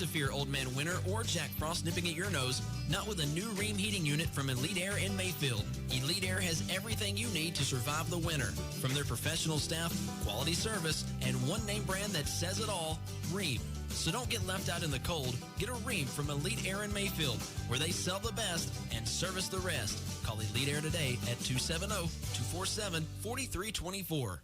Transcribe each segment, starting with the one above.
to fear old man winter or Jack Frost nipping at your nose, not with a new Rheem heating unit from Elite Air in Mayfield. Elite Air has everything you need to survive the winter. From their professional staff, quality service, and one name brand that says it all, Rheem. So don't get left out in the cold. Get a Rheem from Elite Air in Mayfield, where they sell the best and service the rest. Call Elite Air today at 270-247-4324.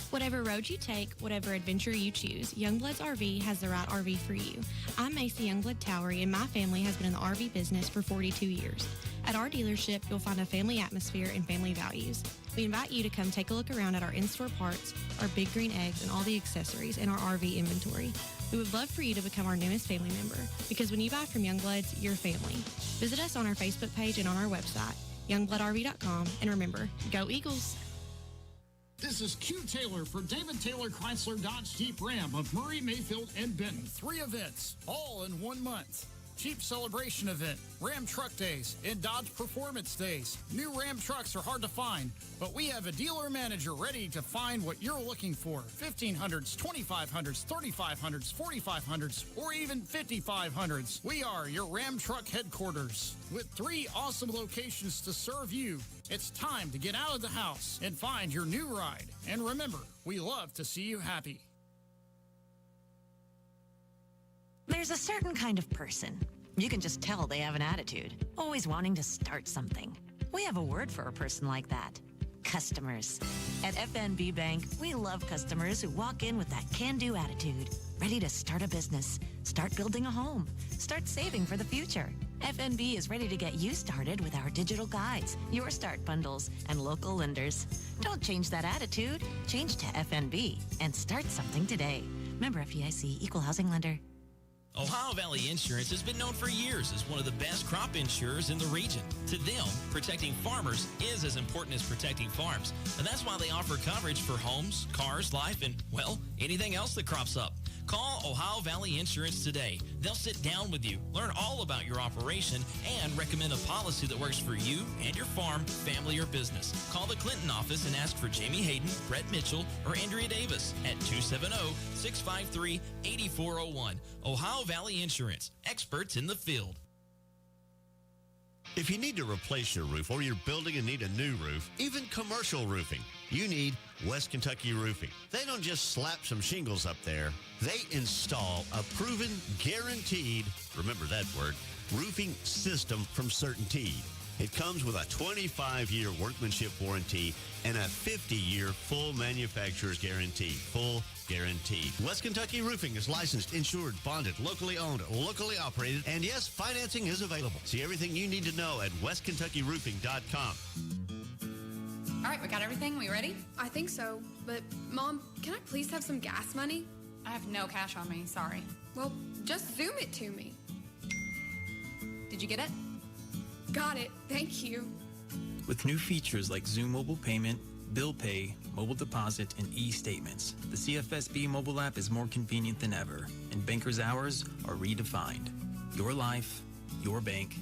Whatever road you take, whatever adventure you choose, Youngblood's RV has the right RV for you. I'm Macy Youngblood Towery, and my family has been in the RV business for 42 years. At our dealership, you'll find a family atmosphere and family values. We invite you to come take a look around at our in-store parts, our big green eggs, and all the accessories in our RV inventory. We would love for you to become our newest family member, because when you buy from Youngbloods, you're family. Visit us on our Facebook page and on our website, youngbloodrv.com, and remember, go Eagles! This is Q Taylor for David Taylor Chrysler Dodge Jeep Ram of Murray, Mayfield, and Benton. 3 events, all in 1 month. Jeep Celebration Event, Ram Truck Days, and Dodge Performance Days. New Ram trucks are hard to find, but we have a dealer manager ready to find what you're looking for. 1500s, 2500s, 3500s, 4500s, or even 5500s. We are your Ram Truck headquarters. With 3 awesome locations to serve you, it's time to get out of the house and find your new ride. And remember, we love to see you happy. There's a certain kind of person. You can just tell they have an attitude, always wanting to start something. We have a word for a person like that. Customers. At FNB Bank, we love customers who walk in with that can-do attitude, ready to start a business, start building a home, start saving for the future. FNB is ready to get you started with our digital guides, your start bundles, and local lenders. Don't change that attitude. Change to FNB and start something today. Member FDIC, Equal Housing Lender. Ohio Valley Insurance has been known for years as one of the best crop insurers in the region. To them, protecting farmers is as important as protecting farms. And that's why they offer coverage for homes, cars, life, and, well, anything else that crops up. Call Ohio Valley Insurance today. They'll sit down with you, learn all about your operation, and recommend a policy that works for you and your farm, family, or business. Call the Clinton office and ask for Jamie Hayden, Brett Mitchell, or Andrea Davis at 270-653-8401. Ohio Valley Insurance, experts in the field. If you need to replace your roof or you're building and need a new roof, even commercial roofing, you need West Kentucky Roofing. They don't just slap some shingles up there. They install a proven, guaranteed, remember that word, roofing system from CertainTeed. It comes with a 25-year workmanship warranty and a 50-year full manufacturer's guarantee. Full guaranteed. West Kentucky Roofing is licensed, insured, bonded, locally owned, locally operated, and yes, financing is available. See everything you need to know at westkentuckyroofing.com. All right, we got everything. We ready? I think so. But, Mom, can I please have some gas money? I have no cash on me. Sorry. Well, just Zoom it to me. Did you get it? Got it. Thank you. With new features like Zoom Mobile Payment, Bill Pay, Mobile Deposit, and e-statements, the CFSB mobile app is more convenient than ever, and bankers' hours are redefined. Your life, your bank,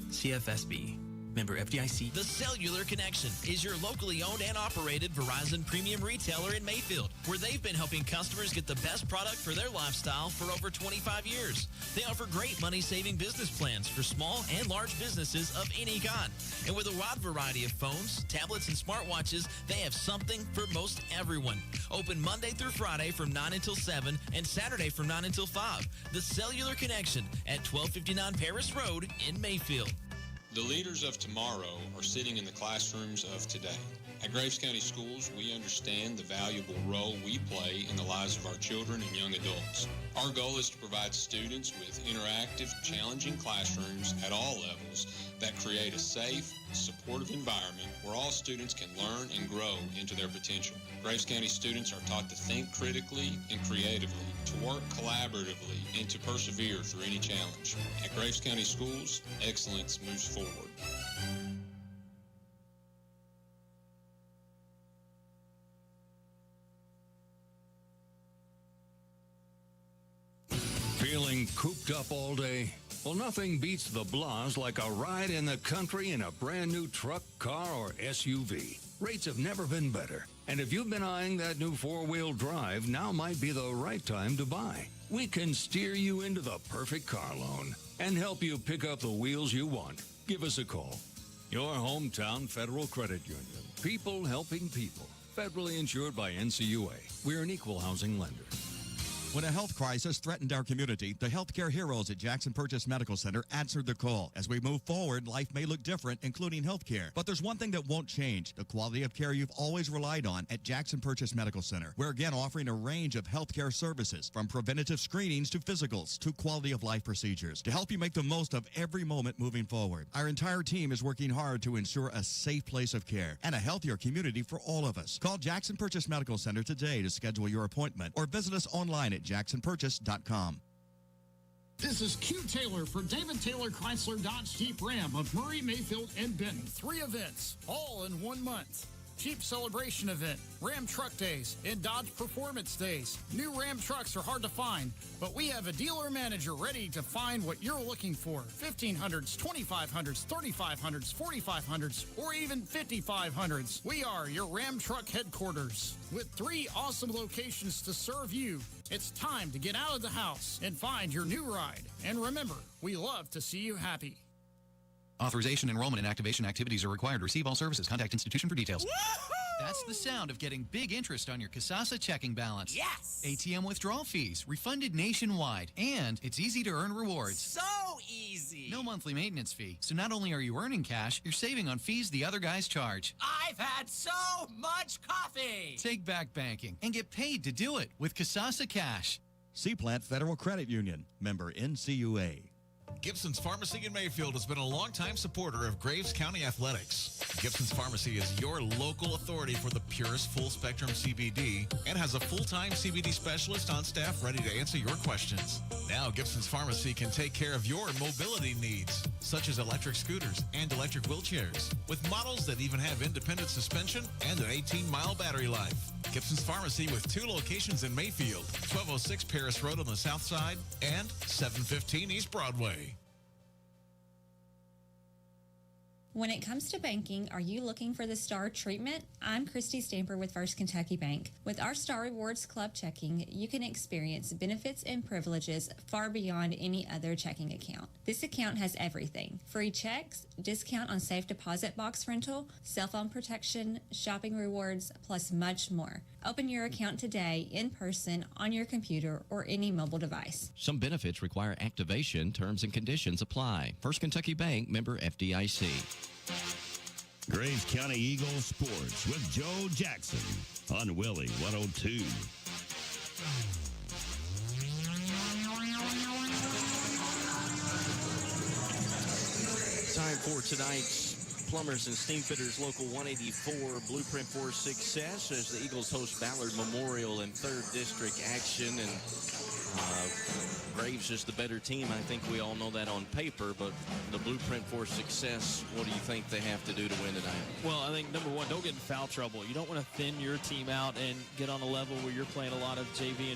CFSB. Member FDIC. The Cellular Connection is your locally owned and operated Verizon premium retailer in Mayfield, where they've been helping customers get the best product for their lifestyle for over 25 years. They offer great money-saving business plans for small and large businesses of any kind. And with a wide variety of phones, tablets, and smartwatches, they have something for most everyone. Open Monday through Friday from 9 until 7 and Saturday from 9 until 5. The Cellular Connection at 1259 Paris Road in Mayfield. The leaders of tomorrow are sitting in the classrooms of today. At Graves County Schools, we understand the valuable role we play in the lives of our children and young adults. Our goal is to provide students with interactive, challenging classrooms at all levels that create a safe, supportive environment where all students can learn and grow into their potential. Graves County students are taught to think critically and creatively, to work collaboratively, and to persevere through any challenge. At Graves County Schools, excellence moves forward. Feeling cooped up all day? Well, nothing beats the blahs like a ride in the country in a brand new truck, car, or SUV. Rates have never been better. And if you've been eyeing that new four-wheel drive, now might be the right time to buy. We can steer you into the perfect car loan and help you pick up the wheels you want. Give us a call. Your hometown Federal Credit Union. People helping people. Federally insured by NCUA. We're an equal housing lender. When a health crisis threatened our community, the healthcare heroes at Jackson Purchase Medical Center answered the call. As we move forward, life may look different, including healthcare. But there's one thing that won't change, the quality of care you've always relied on at Jackson Purchase Medical Center. We're again offering a range of healthcare services, from preventative screenings to physicals to quality of life procedures, to help you make the most of every moment moving forward. Our entire team is working hard to ensure a safe place of care and a healthier community for all of us. Call Jackson Purchase Medical Center today to schedule your appointment or visit us online at jacksonpurchase.com. This is Q Taylor for David Taylor Chrysler Dodge Jeep Ram of Murray, Mayfield, and Benton. 3 events, all in 1 month. Jeep Celebration Event, Ram Truck Days, and Dodge Performance Days. New Ram trucks are hard to find, but we have a dealer manager ready to find what you're looking for. 1500s, 2500s, 3500s, 4500s, or even 5500s. We are your Ram truck headquarters. With 3 awesome locations to serve you, it's time to get out of the house and find your new ride. And remember, we love to see you happy. Authorization, enrollment, and activation activities are required. Receive all services. Contact institution for details. Woo-hoo! That's the sound of getting big interest on your Kasasa checking balance. Yes! ATM withdrawal fees, refunded nationwide, and it's easy to earn rewards. So easy! No monthly maintenance fee. So not only are you earning cash, you're saving on fees the other guys charge. I've had so much coffee! Take back banking and get paid to do it with Kasasa Cash. Seaplant Federal Credit Union, member NCUA. Gibson's Pharmacy in Mayfield has been a longtime supporter of Graves County Athletics. Gibson's Pharmacy is your local authority for the purest full-spectrum CBD and has a full-time CBD specialist on staff ready to answer your questions. Now, Gibson's Pharmacy can take care of your mobility needs, such as electric scooters and electric wheelchairs, with models that even have independent suspension and an 18-mile battery life. Gibson's Pharmacy with 2 locations in Mayfield, 1206 Paris Road on the south side and 715 East Broadway. When it comes to banking, are you looking for the STAR treatment? I'm Christy Stamper with First Kentucky Bank. With our STAR Rewards Club checking, you can experience benefits and privileges far beyond any other checking account. This account has everything: free checks, discount on safe deposit box rental, cell phone protection, shopping rewards, plus much more. Open your account today in person, on your computer, or any mobile device. Some benefits require activation. Terms and conditions apply. First Kentucky Bank, member FDIC. Graves County Eagles Sports with Joe Jackson on Willie 102. Time for tonight's Plumbers and Steam Fitters Local 184 Blueprint for Success as the Eagles host Ballard Memorial in 3rd District action. And Graves is the better team. I think we all know that on paper, but the blueprint for success, what do you think they have to do to win tonight? Well, I think, number one, don't get in foul trouble. You don't want to thin your team out and get on a level where you're playing a lot of JV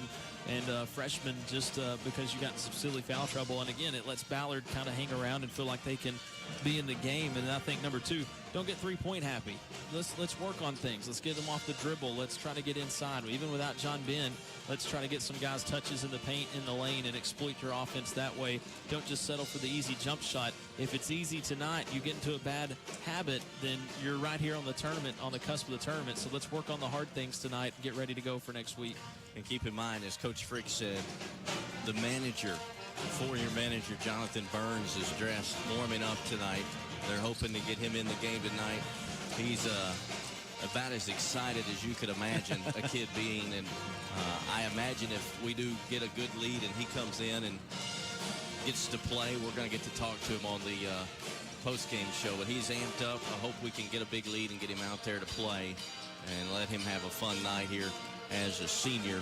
and freshmen just because you got some silly foul trouble. And, again, it lets Ballard kind of hang around and feel like they can be in the game. And I think, number two, don't get three-point happy. Let's work on things. Let's get them off the dribble. Let's try to get inside. Even without John Ben, let's try to get some guys touches in the paint, in the lane, and exploit your offense that way. Don't just settle for the easy jump shot. If it's easy tonight, you get into a bad habit, then you're right here on the tournament, on the cusp of the tournament. So let's work on the hard things tonight and get ready to go for next week. And keep in mind, as Coach Frick said, the manager, four-year manager Jonathan Burns, is dressed warming up tonight. They're hoping to get him in the game tonight. He's about as excited as you could imagine a kid being. And I imagine if we do get a good lead and he comes in and gets to play, we're going to get to talk to him on the post-game show. But he's amped up. I hope we can get a big lead and get him out there to play and let him have a fun night here as a senior.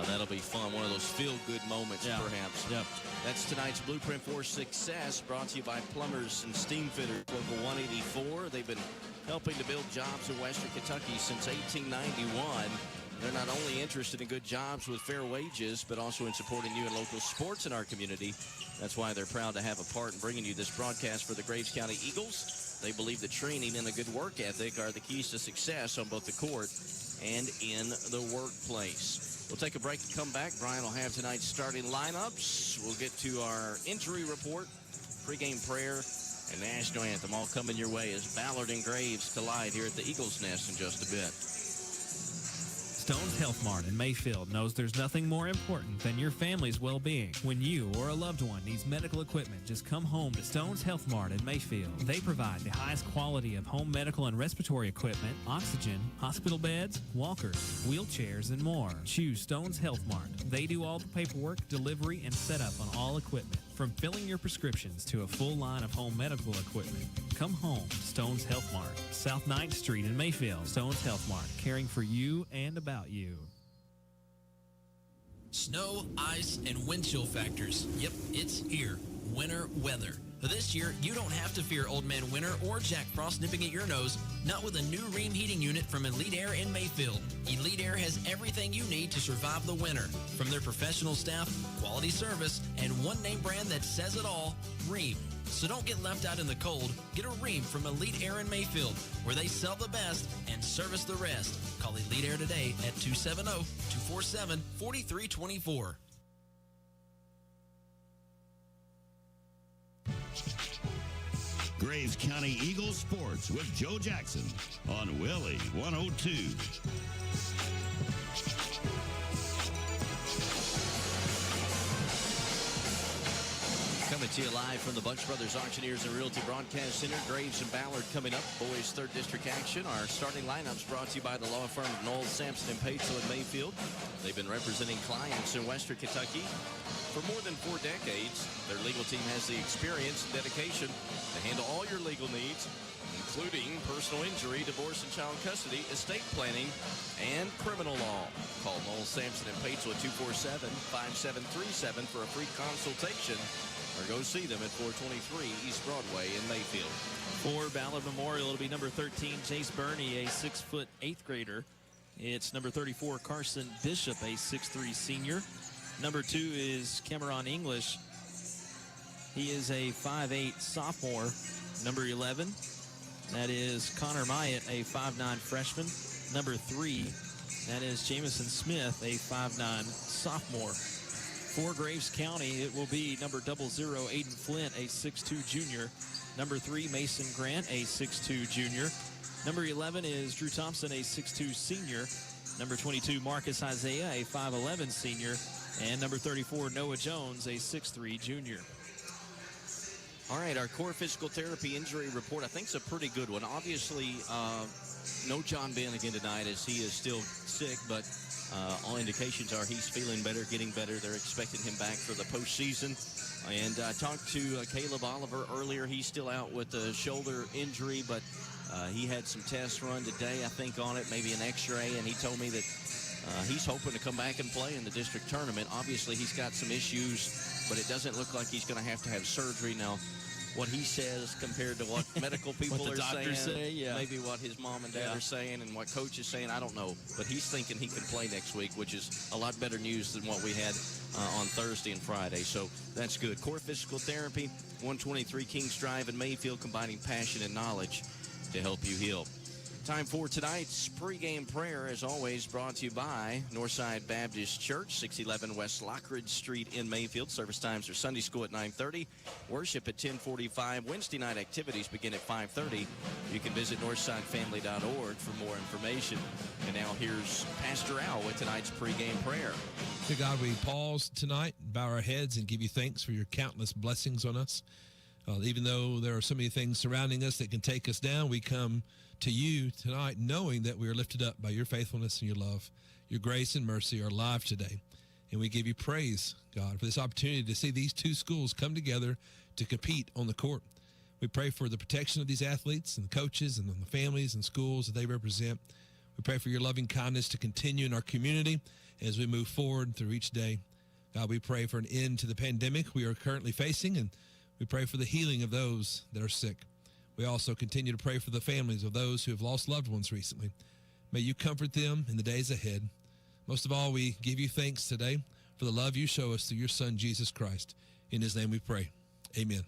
That'll be fun. One of those feel-good moments, perhaps. Yep. That's tonight's Blueprint for Success, brought to you by Plumbers and Steam Fitters, Local 184. They've been helping to build jobs in Western Kentucky since 1891. They're not only interested in good jobs with fair wages, but also in supporting you in local sports in our community. That's why they're proud to have a part in bringing you this broadcast for the Graves County Eagles. They believe that training and a good work ethic are the keys to success on both the court and in the workplace. We'll take a break and come back. Brian will have tonight's starting lineups. We'll get to our injury report, pregame prayer, and national anthem all coming your way as Ballard and Graves collide here at the Eagles Nest in just a bit. Stone's Health Mart in Mayfield knows there's nothing more important than your family's well-being. When you or a loved one needs medical equipment, just come home to Stone's Health Mart in Mayfield. They provide the highest quality of home medical and respiratory equipment, oxygen, hospital beds, walkers, wheelchairs, and more. Choose Stone's Health Mart. They do all the paperwork, delivery, and setup on all equipment. From filling your prescriptions to a full line of home medical equipment, come home to Stone's Health Mart, South 9th Street in Mayfield. Stone's Health Mart, caring for you and about you. Snow, ice, and wind chill factors. Yep, it's here. Winter weather. This year, you don't have to fear Old Man Winter or Jack Frost nipping at your nose, not with a new Ream heating unit from Elite Air in Mayfield. Elite Air has everything you need to survive the winter. From their professional staff, quality service, and one name brand that says it all, Ream. So don't get left out in the cold. Get a Ream from Elite Air in Mayfield, where they sell the best and service the rest. Call Elite Air today at 270-247-4324. Graves County Eagles Sports with Joe Jackson on Willie 102. Coming to you live from the Bunch Brothers Auctioneers and Realty Broadcast Center. Graves and Ballard coming up. Boys 3rd District action. Our starting lineups brought to you by the law firm of Knowles, Sampson, and Patel in Mayfield. They've been representing clients in Western Kentucky for more than 4 decades. Their legal team has the experience and dedication to handle all your legal needs, including personal injury, divorce and child custody, estate planning, and criminal law. Call Knowles, Sampson, and Patel at 247-5737 for a free consultation, or go see them at 423 East Broadway in Mayfield. For Ballard Memorial, it'll be number 13, Jace Burney, a 6-foot 8th grader. It's number 34, Carson Bishop, a 6'3 senior. Number 2 is Cameron English. He is a 5'8 sophomore. Number 11, that is Connor Myatt, a 5'9 freshman. Number 3, that is Jamison Smith, a 5'9 sophomore. For Graves County, it will be number 00, Aiden Flint, a 6'2 junior. Number 3, Mason Grant, a 6'2 junior. Number 11 is Drew Thompson, a 6'2 senior. Number 22, Marcus Isaiah, a 5'11 senior. And number 34, Noah Jones, a 6'3 junior. All right, our core physical therapy injury report, I think, is a pretty good one. Obviously, no John Ben again tonight as he is still sick, but all indications are he's feeling better, getting better. They're expecting him back for the postseason. And I talked to Caleb Oliver earlier. He's still out with a shoulder injury, but he had some tests run today, I think, on it, maybe an x-ray, and he told me that he's hoping to come back and play in the district tournament. Obviously, he's got some issues, but it doesn't look like he's going to have surgery. Now, what he says compared to what medical people are saying, maybe what his mom and dad are saying and what coach is saying, I don't know. But he's thinking he can play next week, which is a lot better news than what we had on Thursday and Friday. So that's good. Core Physical Therapy, 123 Kings Drive in Mayfield, combining passion and knowledge to help you heal. Time for tonight's pregame prayer, as always, brought to you by Northside Baptist Church, 611 West Lockridge Street in Mayfield. Service times are Sunday school at 9:30, worship at 10:45. Wednesday night activities begin at 5:30. You can visit northsidefamily.org for more information. And now here's Pastor Al with tonight's pregame prayer. Dear God, we pause tonight, bow our heads, and give you thanks for your countless blessings on us. Even though there are so many things surrounding us that can take us down, we come to you tonight knowing that we are lifted up by your faithfulness and your love. Your grace and mercy are alive today. And we give you praise, God, for this opportunity to see these two schools come together to compete on the court. We pray for the protection of these athletes and the coaches and the families and schools that they represent. We pray for your loving kindness to continue in our community as we move forward through each day. God, we pray for an end to the pandemic we are currently facing, and we pray for the healing of those that are sick. We also continue to pray for the families of those who have lost loved ones recently. May you comfort them in the days ahead. Most of all, we give you thanks today for the love you show us through your Son, Jesus Christ. In his name we pray. Amen.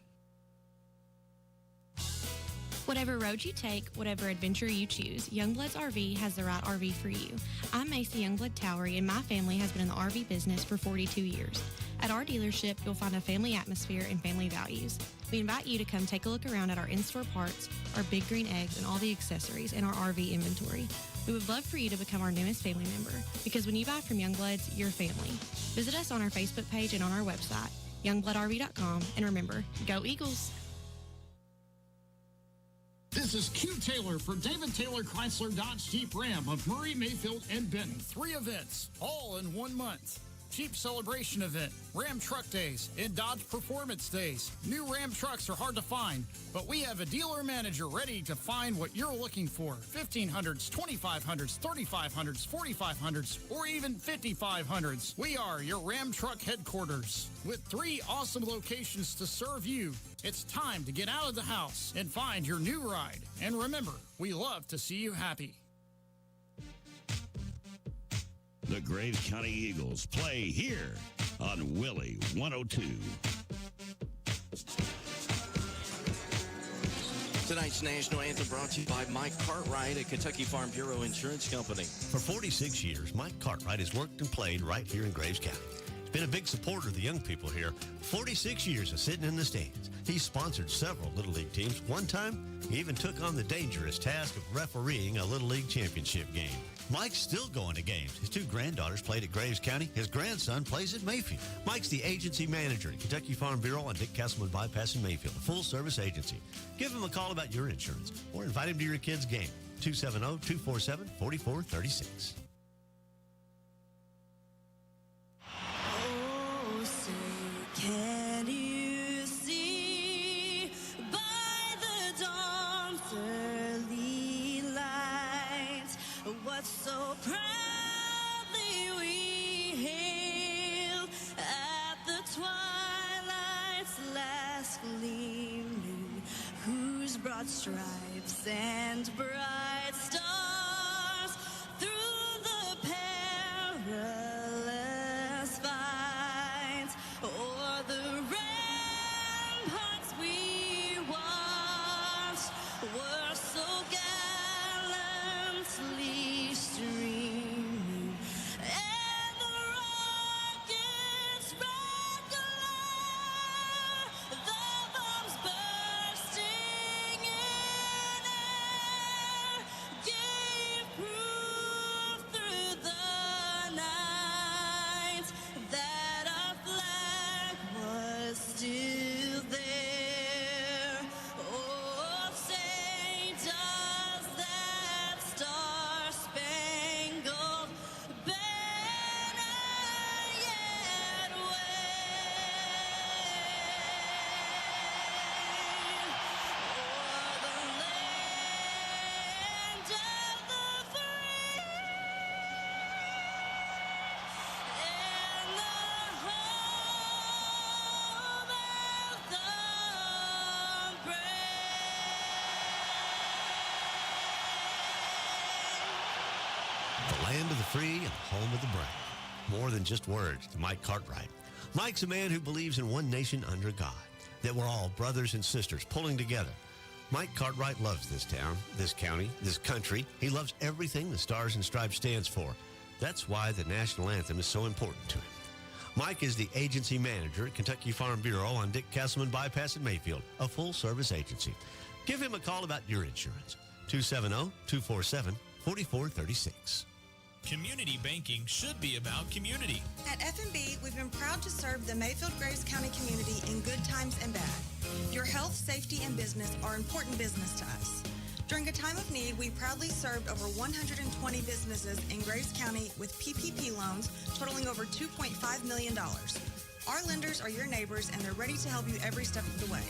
Whatever road you take, whatever adventure you choose, Youngbloods RV has the right RV for you. I'm Macy Youngblood Towery, and my family has been in the RV business for 42 years. At our dealership, you'll find a family atmosphere and family values. We invite you to come take a look around at our in-store parts, our big green eggs, and all the accessories in our RV inventory. We would love for you to become our newest family member, because when you buy from Youngbloods, you're family. Visit us on our Facebook page and on our website, youngbloodrv.com, and remember, go Eagles! This is Q Taylor for David Taylor Chrysler Dodge Jeep Ram of Murray, Mayfield, and Benton. 3 events, all in 1 month. Jeep Celebration Event, Ram Truck Days, and Dodge Performance Days. New Ram trucks are hard to find, but we have a dealer manager ready to find what you're looking for. 1500s, 2500s, 3500s, 4500s, or even 5500s. We are your Ram truck headquarters. With 3 awesome locations to serve you, it's time to get out of the house and find your new ride. And remember, we love to see you happy. The Graves County Eagles play here on Willie 102. Tonight's national anthem brought to you by Mike Cartwright at Kentucky Farm Bureau Insurance Company. For 46 years, Mike Cartwright has worked and played right here in Graves County. He's been a big supporter of the young people here. 46 years of sitting in the stands. He sponsored several Little League teams. One time, he even took on the dangerous task of refereeing a Little League championship game. Mike's still going to games. His 2 granddaughters played at Graves County. His grandson plays at Mayfield. Mike's the agency manager at Kentucky Farm Bureau on Dick Castleman Bypass in Mayfield, a full-service agency. Give him a call about your insurance or invite him to your kid's game. 270-247-4436. Oh, say, can you see by the dawn's early light what so proudly we hailed at the twilight's last gleaming, whose broad stripes and bright stars through the perilous fight o'er the ramparts we watched were so gallantly streaming, and the rockets' red glare, the bombs bursting in air, gave proof through the night that our flag was still there. Oh, say, does that star-spangled banner yet wave o'er the land of the free and the home of the The land of the free and home of the brave. More than just words to Mike Cartwright. Mike's a man who believes in one nation under God, that we're all brothers and sisters pulling together. Mike Cartwright loves this town, this county, this country. He loves everything the Stars and Stripes stands for. That's why the national anthem is so important to him. Mike is the agency manager at Kentucky Farm Bureau on Dick Castleman Bypass in Mayfield, a full-service agency. Give him a call about your insurance. 270-247-4436. Community banking should be about community. At F&B, we've been proud to serve the Mayfield-Graves County community in good times and bad. Your health, safety, and business are important business to us. During a time of need, we proudly served over 120 businesses in Graves County with PPP loans totaling over $2.5 million. Our lenders are your neighbors, and they're ready to help you every step of the way.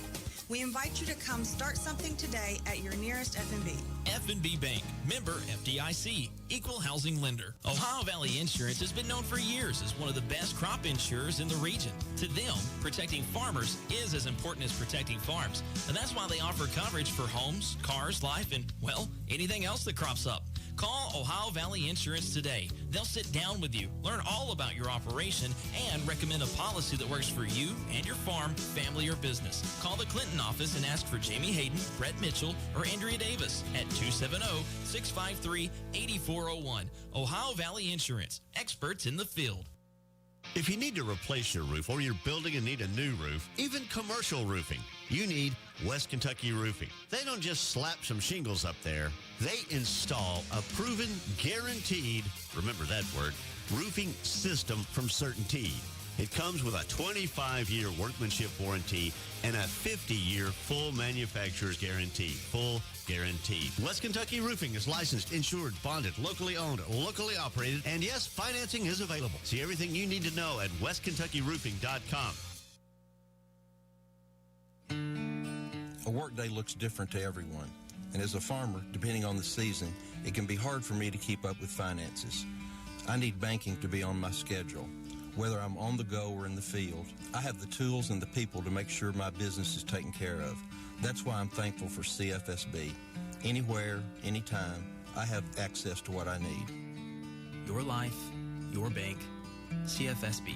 We invite you to come start something today at your nearest F&B. F&B Bank, member FDIC, equal housing lender. Ohio Valley Insurance has been known for years as one of the best crop insurers in the region. To them, protecting farmers is as important as protecting farms. And that's why they offer coverage for homes, cars, life, and, well, anything else that crops up. Call Ohio Valley Insurance today. They'll sit down with you, learn all about your operation, and recommend a policy that works for you and your farm, family, or business. Call the Clinton office and ask for Jamie Hayden, Brett Mitchell, or Andrea Davis at 270-653-8401. Ohio Valley Insurance, experts in the field. If you need to replace your roof or you're building and need a new roof, even commercial roofing, you need West Kentucky Roofing. They don't just slap some shingles up there. They install a proven, guaranteed, remember that word, roofing system from CertainTeed. It comes with a 25-year workmanship warranty and a 50-year full manufacturer's guarantee. Full guaranteed. West Kentucky Roofing is licensed, insured, bonded, locally owned, locally operated, and yes, financing is available. See everything you need to know at westkentuckyroofing.com. A workday looks different to everyone, and as a farmer, depending on the season, it can be hard for me to keep up with finances. I need banking to be on my schedule. Whether I'm on the go or in the field, I have the tools and the people to make sure my business is taken care of. That's why I'm thankful for CFSB. Anywhere, anytime, I have access to what I need. Your life, your bank, CFSB.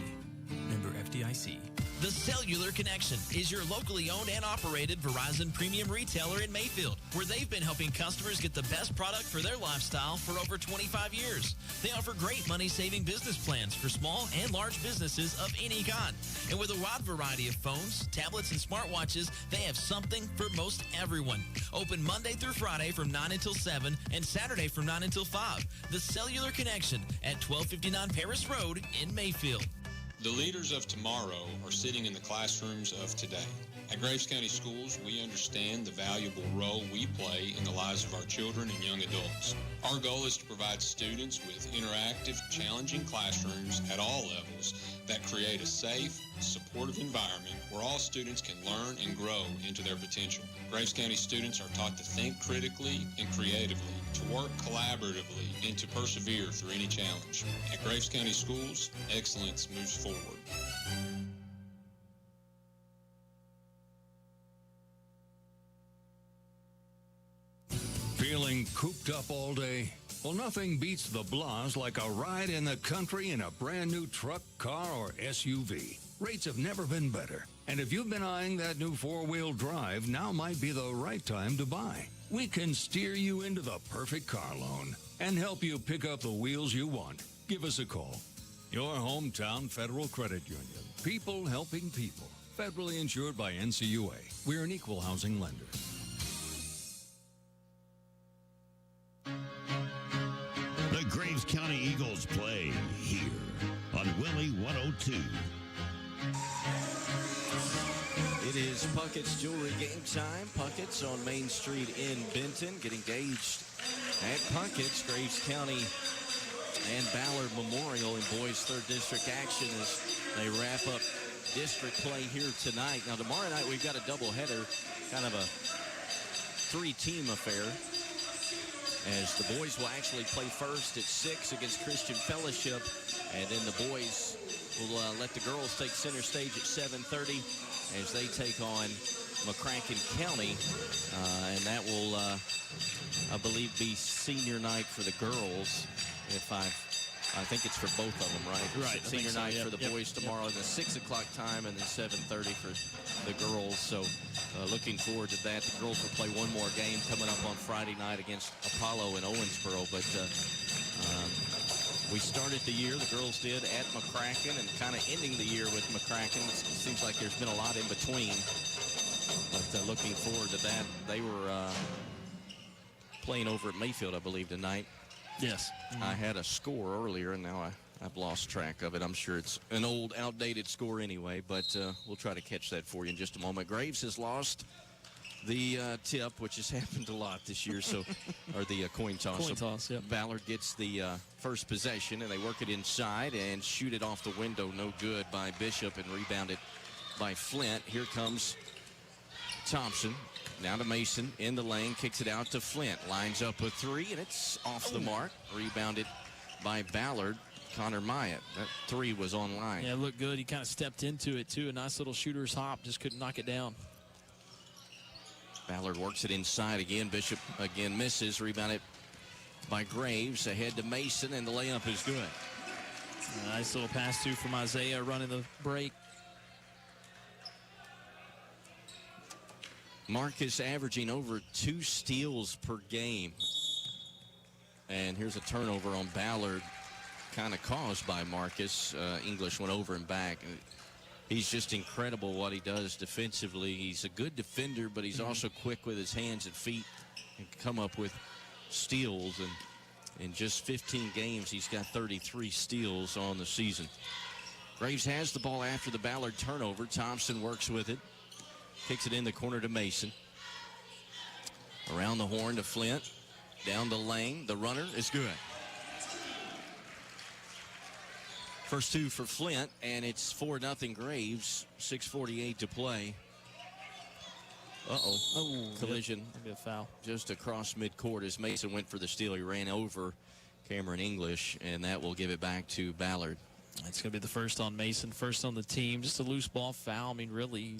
Member FDIC. The Cellular Connection is your locally owned and operated Verizon premium retailer in Mayfield, where they've been helping customers get the best product for their lifestyle for over 25 years. They offer great money-saving business plans for small and large businesses of any kind. And with a wide variety of phones, tablets, and smartwatches, they have something for most everyone. Open Monday through Friday from 9 until 7 and Saturday from 9 until 5. The Cellular Connection at 1259 Paris Road in Mayfield. The leaders of tomorrow are sitting in the classrooms of today. At Graves County Schools, we understand the valuable role we play in the lives of our children and young adults. Our goal is to provide students with interactive, challenging classrooms at all levels that create a safe, supportive environment where all students can learn and grow into their potential. Graves County students are taught to think critically and creatively, to work collaboratively, and to persevere through any challenge. At Graves County Schools, excellence moves forward. Feeling cooped up all day? Well, nothing beats the blahs like a ride in the country in a brand new truck, car, or SUV. Rates have never been better. And if you've been eyeing that new four-wheel drive, now might be the right time to buy. We can steer you into the perfect car loan and help you pick up the wheels you want. Give us a call. Your hometown Federal Credit Union. People helping people. Federally insured by NCUA. We're an equal housing lender. The Graves County Eagles play here on Willie 102. It is Puckett's Jewelry game time. Puckett's on Main Street in Benton. Get engaged at Puckett's. Graves County and Ballard Memorial in boys 3rd District action as they wrap up district play here tonight. Now tomorrow night we've got a doubleheader, kind of a 3-team affair, as the boys will actually play first at 6 against Christian Fellowship, and then the boys will let the girls take center stage at 7:30 as they take on McCracken County, and that will, I believe, be senior night for the girls. If I think it's for both of them, right? Right. Senior night so, for the boys tomorrow in the 6 o'clock time, and then 7:30 for the girls. So looking forward to that. The girls will play one more game coming up on Friday night against Apollo in Owensboro. But we started the year, the girls did, at McCracken, and kind of ending the year with McCracken. It seems like there's been a lot in between. But looking forward to that. They were playing over at Mayfield, I believe, tonight. Yes. I had a score earlier, and now I've lost track of it. I'm sure it's an old, outdated score anyway, but we'll try to catch that for you in just a moment. Graves has lost the tip, which has happened a lot this year, so or the coin toss. Coin toss, yep. Ballard gets the first possession, and they work it inside and shoot it off the window. No good by Bishop, and rebounded by Flint. Here comes Thompson. Now to Mason in the lane, kicks it out to Flint. Lines up a 3, and it's off the mark. Rebounded by Ballard. Connor Myatt. That 3 was online. Yeah, it looked good. He kind of stepped into it, too. A nice little shooter's hop. Just couldn't knock it down. Ballard works it inside again. Bishop again misses. Rebounded by Graves. Ahead to Mason, and the layup is good. A nice little pass through from Isaiah running the break. Marcus averaging over 2 steals per game. And here's a turnover on Ballard, kind of caused by Marcus. English went over and back. He's just incredible what he does defensively. He's a good defender, but he's also quick with his hands and feet and come up with steals. And in just 15 games, he's got 33 steals on the season. Graves has the ball after the Ballard turnover. Thompson works with it. Kicks it in the corner to Mason. Around the horn to Flint. Down the lane. The runner is good. First 2 for Flint, and it's 4-0 Graves. 6:48 to play. Oh, collision. Maybe a foul. Just across midcourt as Mason went for the steal. He ran over Cameron English, and that will give it back to Ballard. It's going to be the first on Mason, first on the team. Just a loose ball foul. I mean, really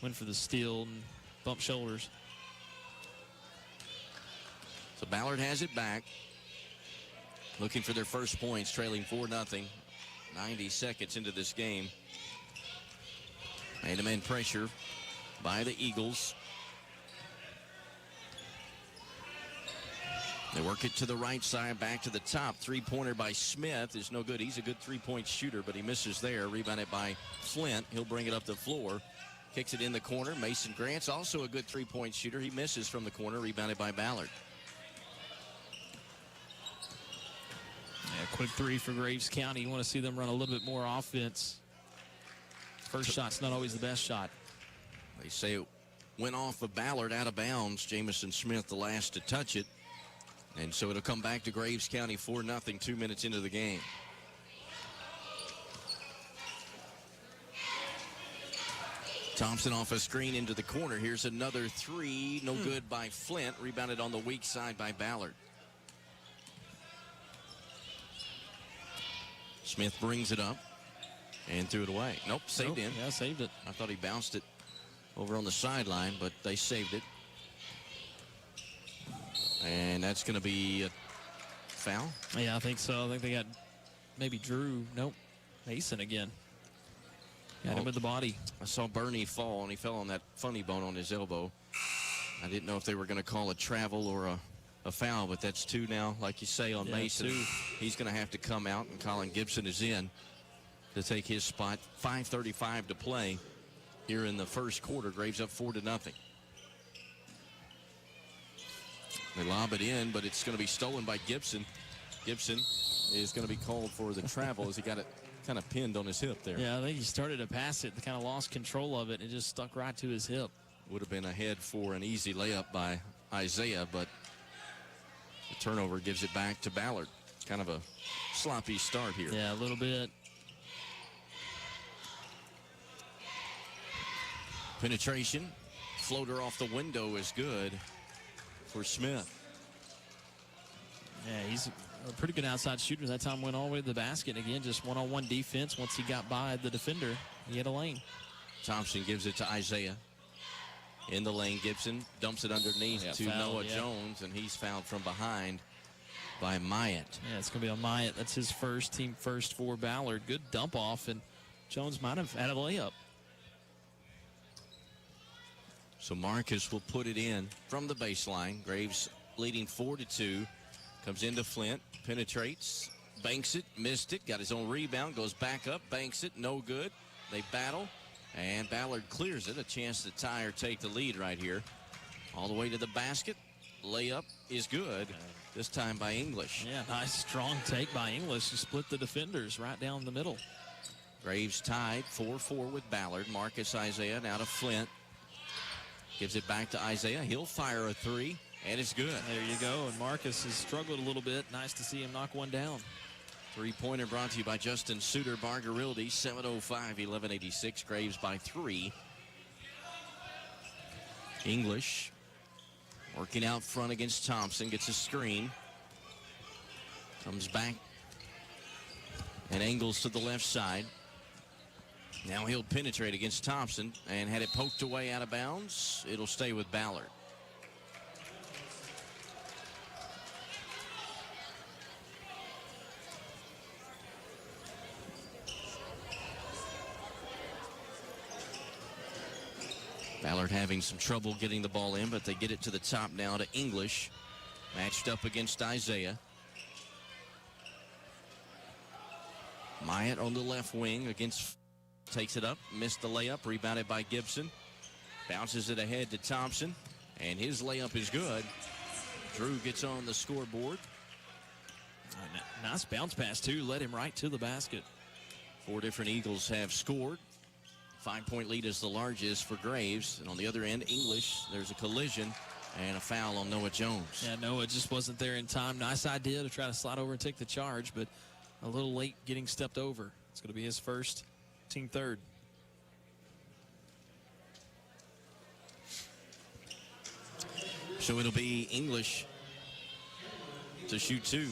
went for the steal and bumped shoulders. So Ballard has it back. Looking for their first points, trailing 4-0. 90 seconds into this game. Man-to-man pressure by the Eagles. They work it to the right side, back to the top. Three-pointer by Smith is no good. He's a good three-point shooter, but he misses there. Rebounded by Flint. He'll bring it up the floor. Kicks it in the corner. Mason Grant's also a good three-point shooter. He misses from the corner. Rebounded by Ballard. Yeah, quick 3 for Graves County. You want to see them run a little bit more offense. First shot's not always the best shot. They say it went off of Ballard out of bounds. Jamison Smith the last to touch it. And so it'll come back to Graves County 4-0, 2 minutes into the game. Thompson off a screen into the corner. Here's another 3. No good by Flint. Rebounded on the weak side by Ballard. Smith brings it up and threw it away. Nope, saved in. Yeah, saved it. I thought he bounced it over on the sideline, but they saved it. And that's going to be a foul? Yeah, I think so. I think they got maybe Drew. Nope. Mason again. Got him with the body. I saw Bernie fall, and he fell on that funny bone on his elbow. I didn't know if they were going to call a travel or a foul, but that's 2 now, like you say, on Mason. 2. He's going to have to come out, and Colin Gibson is in to take his spot. 5:35 to play here in the first quarter. Graves up 4-0. They lob it in, but it's going to be stolen by Gibson. Gibson is going to be called for the travel as he got it kind of pinned on his hip there. Yeah, I think he started to pass it, kind of lost control of it, and it just stuck right to his hip. Would have been ahead for an easy layup by Isaiah, but the turnover gives it back to Ballard. Kind of a sloppy start here. Yeah, a little bit. Penetration. Floater off the window is good for Smith. Yeah, he's a pretty good outside shooter. That time went all the way to the basket. Again, just one-on-one defense. Once he got by the defender, he had a lane. Thompson gives it to Isaiah. In the lane, Gibson dumps it underneath to fouled, Noah Jones, and he's fouled from behind by Myatt. Yeah, it's going to be on Myatt. That's his first, team first for Ballard. Good dump off, and Jones might have had a layup. So Marcus will put it in from the baseline. Graves leading 4-2. Comes into Flint, penetrates, banks it, missed it, got his own rebound, goes back up, banks it, no good. They battle, and Ballard clears it. A chance to tie or take the lead right here. All the way to the basket. Layup is good, this time by English. Yeah, nice strong take by English to split the defenders right down the middle. Graves tied 4-4 with Ballard. Marcus Isaiah now to Flint. Gives it back to Isaiah. He'll fire a 3, and it's good. There you go, and Marcus has struggled a little bit. Nice to see him knock one down. Three-pointer brought to you by Justin Suter, Bargarildi, 7:05, 11:86. Graves by 3. English working out front against Thompson. Gets a screen. Comes back and angles to the left side. Now he'll penetrate against Thompson and had it poked away out of bounds. It'll stay with Ballard. Ballard having some trouble getting the ball in, but they get it to the top now to English. Matched up against Isaiah. Myatt on the left wing against, takes it up, missed the layup, rebounded by Gibson. Bounces it ahead to Thompson, and his layup is good. Drew gets on the scoreboard. Nice bounce pass, too. Led him right to the basket. 4 different Eagles have scored. 5-point lead is the largest for Graves. And on the other end, English, there's a collision and a foul on Noah Jones. Yeah, Noah just wasn't there in time. Nice idea to try to slide over and take the charge, but a little late getting stepped over. It's going to be his first, team third. So it'll be English to shoot 2.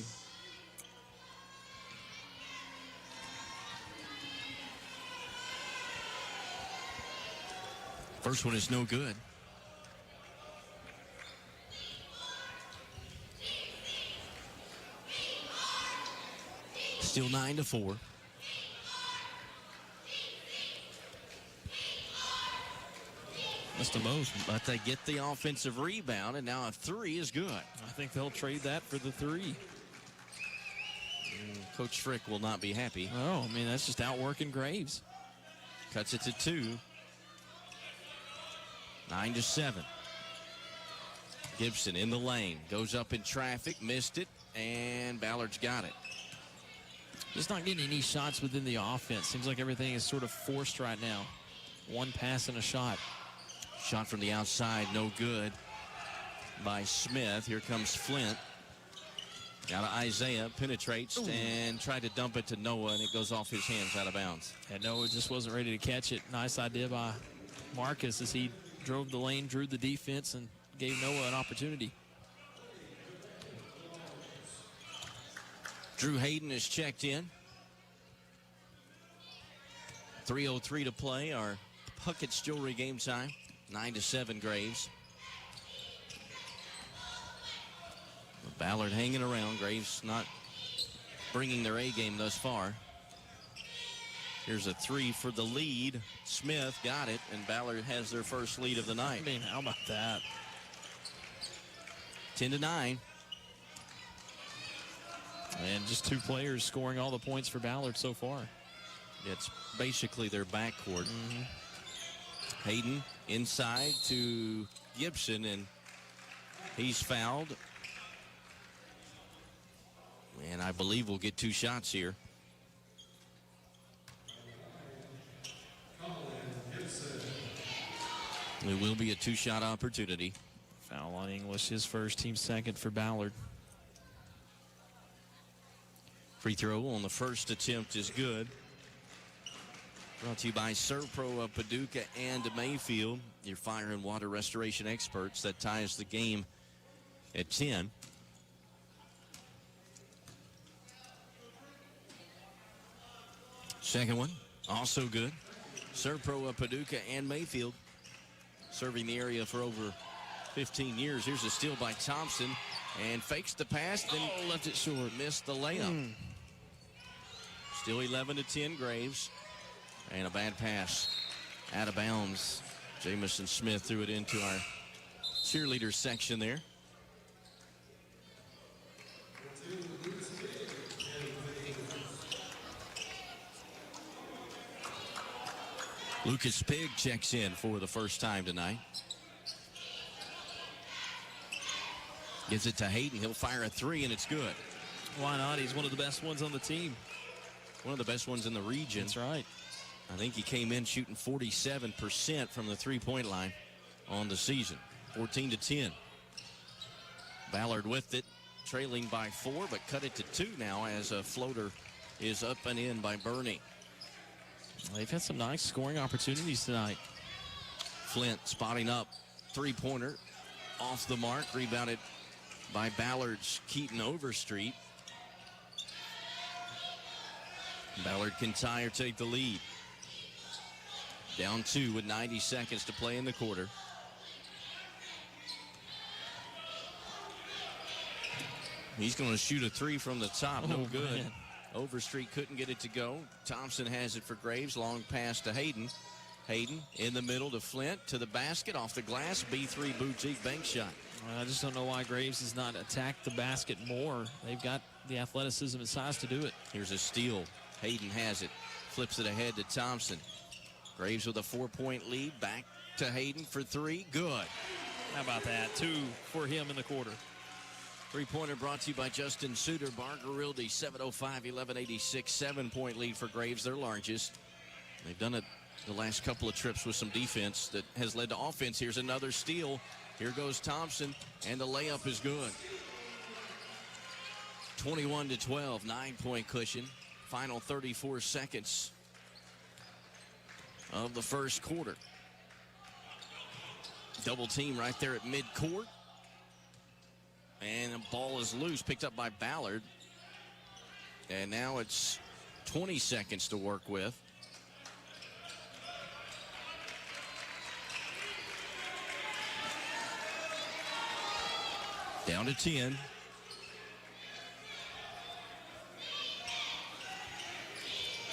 First one is no good. Still 9-4. That's the most. But they get the offensive rebound, and now a 3 is good. I think they'll trade that for the 3. Coach Frick will not be happy. Oh, I mean, that's just outworking Graves. Cuts it to 2. 9-7. Gibson in the lane. Goes up in traffic. Missed it. And Ballard's got it. Just not getting any shots within the offense. Seems like everything is sort of forced right now. One pass and a shot. Shot from the outside. No good by Smith. Here comes Flint. Now to Isaiah. Penetrates and tried to dump it to Noah, and it goes off his hands out of bounds. And Noah just wasn't ready to catch it. Nice idea by Marcus as he drove the lane, drew the defense, and gave Noah an opportunity. Drew Hayden is checked in. 3:03 to play. Our Puckett's Jewelry game time. 9-7 Graves. Ballard hanging around. Graves not bringing their A game thus far. Here's a 3 for the lead. Smith got it, and Ballard has their first lead of the night. I mean, how about that? 10-9. And just 2 players scoring all the points for Ballard so far. It's basically their backcourt. Hayden inside to Gibson, and he's fouled. And I believe we'll get 2 shots here. It will be a 2-shot opportunity. Foul on English, his first, team second for Ballard. Free throw on the first attempt is good. Brought to you by Servpro of Paducah and Mayfield, your fire and water restoration experts. That ties the game at 10. Second one, also good. Servpro of Paducah and Mayfield, serving the area for over 15 years. Here's a steal by Thompson, and fakes the pass, then left it short, missed the layup. Still 11-10 Graves, and a bad pass out of bounds. Jamison Smith threw it into our cheerleader section there. Lucas Pigg checks in for the first time tonight. Gives it to Hayden. He'll fire a 3, and it's good. Why not? He's one of the best ones on the team. One of the best ones in the region. That's right. I think he came in shooting 47% from the three-point line on the season. 14-10. Ballard with it, trailing by 4, but cut it to 2 now as a floater is up and in by Burney. They've had some nice scoring opportunities tonight. Flint spotting up. 3-pointer off the mark. Rebounded by Ballard's Keaton Overstreet. Ballard can tie or take the lead. Down 2 with 90 seconds to play in the quarter. He's going to shoot a 3 from the top. No good. Man. Overstreet couldn't get it to go. Thompson has it for Graves. Long pass to Hayden. Hayden in the middle to Flint, to the basket, off the glass, B3 boutique bank shot. I just don't know why Graves has not attacked the basket more. They've got the athleticism and size to do it. Here's a steal. Hayden has it. Flips it ahead to Thompson. Graves with a 4-point lead. Back to Hayden for three. Good. How about that? 2 for him in the quarter. Three-pointer brought to you by Justin Suter. Bargerilde, 7:05, 11:86. 7-point lead for Graves, their largest. They've done it the last couple of trips with some defense that has led to offense. Here's another steal. Here goes Thompson, and the layup is good. 21-12, 9-point cushion. Final 34 seconds of the first quarter. Double team right there at midcourt. And the ball is loose, picked up by Ballard. And now it's 20 seconds to work with. Down to 10.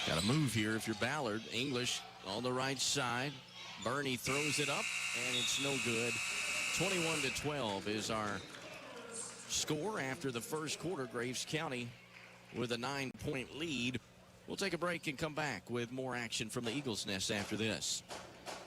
Got to move here if you're Ballard. English on the right side. Burney throws it up, and it's no good. 21-12 is our score after the first quarter. Graves County with a 9-point lead. We'll take a break and come back with more action from the Eagles Nest after this.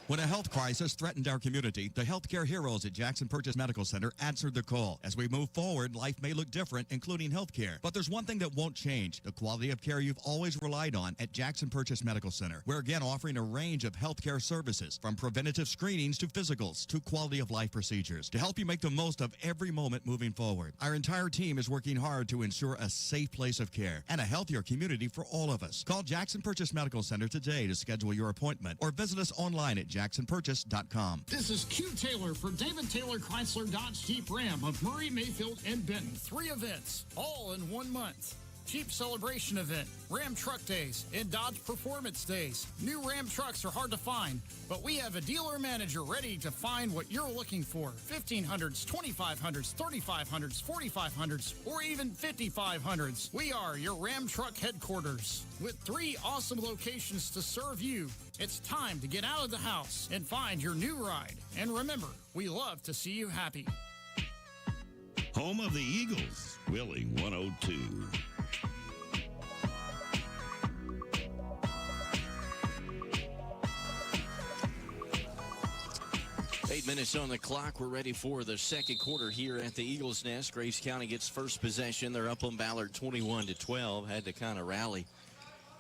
When a health crisis threatened our community, the healthcare heroes at Jackson Purchase Medical Center answered the call. As we move forward, life may look different, including healthcare. But there's one thing that won't change, the quality of care you've always relied on at Jackson Purchase Medical Center. We're again offering a range of healthcare services, from preventative screenings to physicals to quality of life procedures, to help you make the most of every moment moving forward. Our entire team is working hard to ensure a safe place of care and a healthier community for all of us. Call Jackson Purchase Medical Center today to schedule your appointment, or visit us online at jacksonpurchase.com. This is Q Taylor for David Taylor Chrysler Dodge Jeep Ram of Murray, Mayfield, and Benton. 3 events, all in 1 month. Jeep Celebration Event, Ram Truck Days, and Dodge Performance Days. New Ram trucks are hard to find, but we have a dealer manager ready to find what you're looking for. 1500s, 2500s, 3500s, 4500s, or even 5500s. We are your Ram Truck headquarters. With 3 awesome locations to serve you, it's time to get out of the house and find your new ride. And remember, we love to see you happy. Home of the Eagles, Wheeling 102. 8 minutes on the clock. We're ready for the second quarter here at the Eagles Nest. Graves County gets first possession. They're up on Ballard 21-12. Had to kind of rally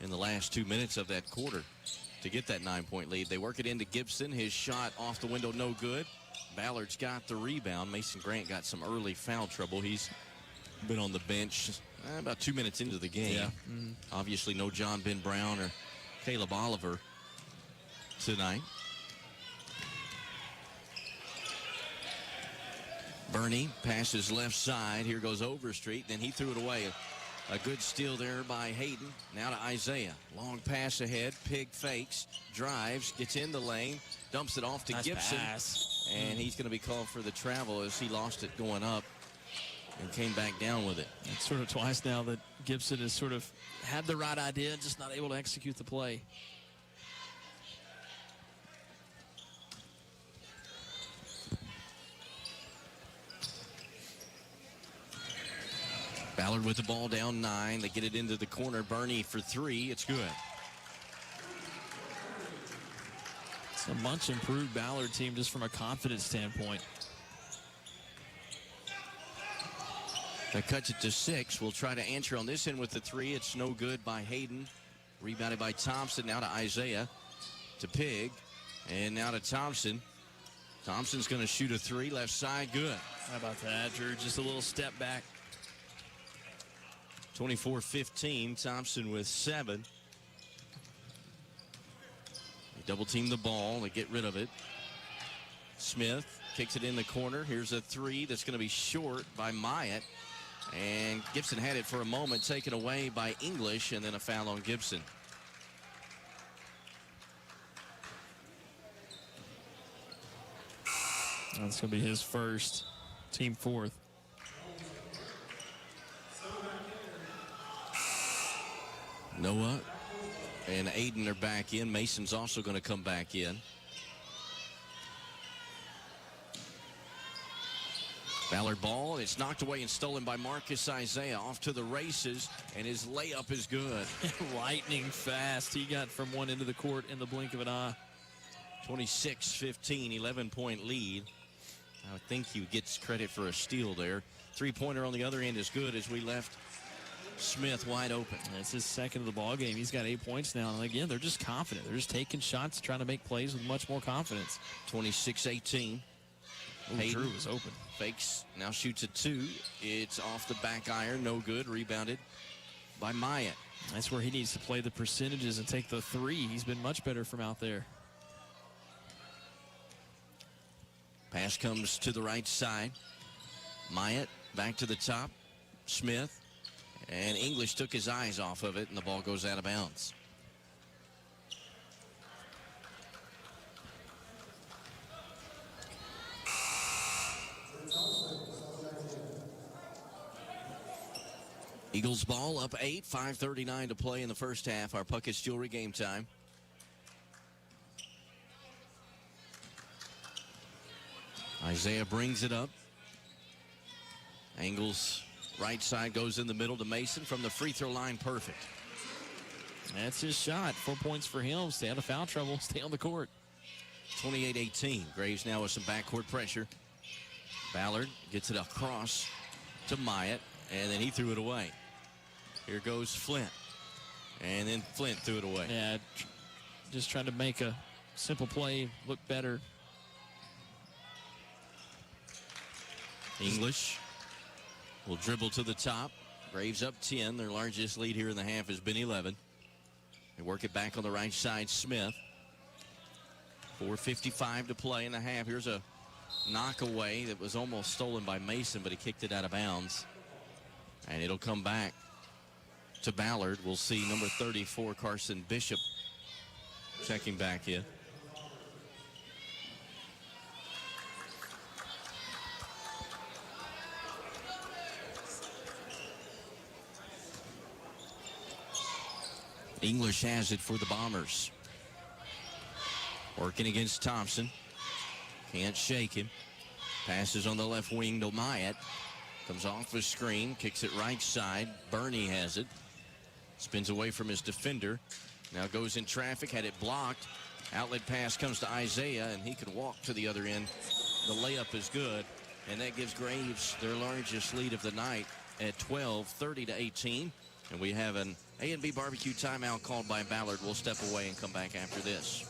in the last 2 minutes of that quarter to get that 9-point lead. They work it into Gibson. His shot off the window, no good. Ballard's got the rebound. Mason Grant got some early foul trouble. He's been on the bench about 2 minutes into the game. Yeah. Obviously no John Ben Brown or Caleb Oliver tonight. Burney passes left side. Here goes Overstreet. Then he threw it away. A good steal there by Hayden. Now to Isaiah. Long pass ahead. Pig fakes. Drives. Gets in the lane. Dumps it off to Nice Gibson. pass. And he's going to be called for the travel as he lost it going up and came back down with it. It's sort of twice now that Gibson has sort of had the right idea, just not able to execute the play. Ballard with the ball down 9. They get it into the corner. Burney for 3. It's good. It's a much improved Ballard team just from a confidence standpoint. That cuts it to 6. We'll try to answer on this end with the 3. It's no good by Hayden. Rebounded by Thompson. Now to Isaiah. To Pig. And now to Thompson. Thompson's going to shoot a 3. Left side. Good. How about that, Drew? Just a little step back. 24-15. Thompson with 7. They double team the ball. They get rid of it. Smith kicks it in the corner. Here's a 3 that's going to be short by Myatt. And Gibson had it for a moment, taken away by English, and then a foul on Gibson. That's going to be his first, team 4th. Noah and 8 Hayden are back in. Mason's also going to come back in. Ballard ball. It's knocked away and stolen by Marcus Isaiah. Off to the races, and his layup is good. Lightning fast. He got from one end of the court in the blink of an eye. 26-15, 11-point lead. I think he gets credit for a steal there. Three-pointer on the other end is good as we left Smith wide open. That's his second of the ball game. He's got 8 points now. And again, they're just confident. They're just taking shots, trying to make plays with much more confidence. 26-18. Drew is open. Fakes, now shoots a two. It's off the back iron, no good. Rebounded by Myatt. That's where he needs to play the percentages and take the three. He's been much better from out there. Pass comes to the right side. Myatt back to the top. Smith. And English took his eyes off of it, and the ball goes out of bounds. Eagles ball up 8, 5:39 to play in the first half. Our Puckett's Jewelry game time. Isaiah brings it up. Angles right side, goes in the middle to Mason from the free throw line. Perfect. That's his shot. 4 points for him. Stay out of foul trouble. Stay on the court. 28-18. Graves now with some backcourt pressure. Ballard gets it across to Myatt, and then he threw it away. Here goes Flint. And then Flint threw it away. Yeah, just trying to make a simple play look better. English will dribble to the top. Braves up 10. Their largest lead here in the half has been 11. They work it back on the right side. Smith. 4:55 to play in the half. Here's a knockaway that was almost stolen by Mason, but he kicked it out of bounds. And it'll come back to Ballard. We'll see number 34, Carson Bishop, checking back in. English has it for the Bombers. Working against Thompson. Can't shake him. Passes on the left wing to Myatt. Comes off the screen. Kicks it right side. Burney has it. Spins away from his defender. Now goes in traffic. Had it blocked. Outlet pass comes to Isaiah, and he can walk to the other end. The layup is good. And that gives Graves their largest lead of the night at 12, 30-18. And we have an A&B barbecue timeout called by Ballard. We'll step away and come back after this.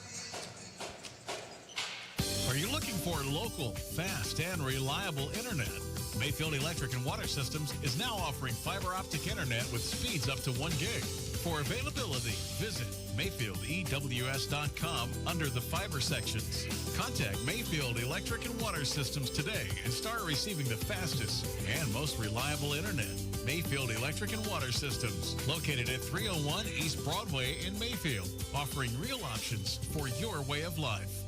Are you looking for local, fast, and reliable internet? Mayfield Electric and Water Systems is now offering fiber optic internet with speeds up to 1 gig. For availability, visit MayfieldEWS.com under the fiber sections. Contact Mayfield Electric and Water Systems today and start receiving the fastest and most reliable internet. Mayfield Electric and Water Systems, located at 301 East Broadway in Mayfield, offering real options for your way of life.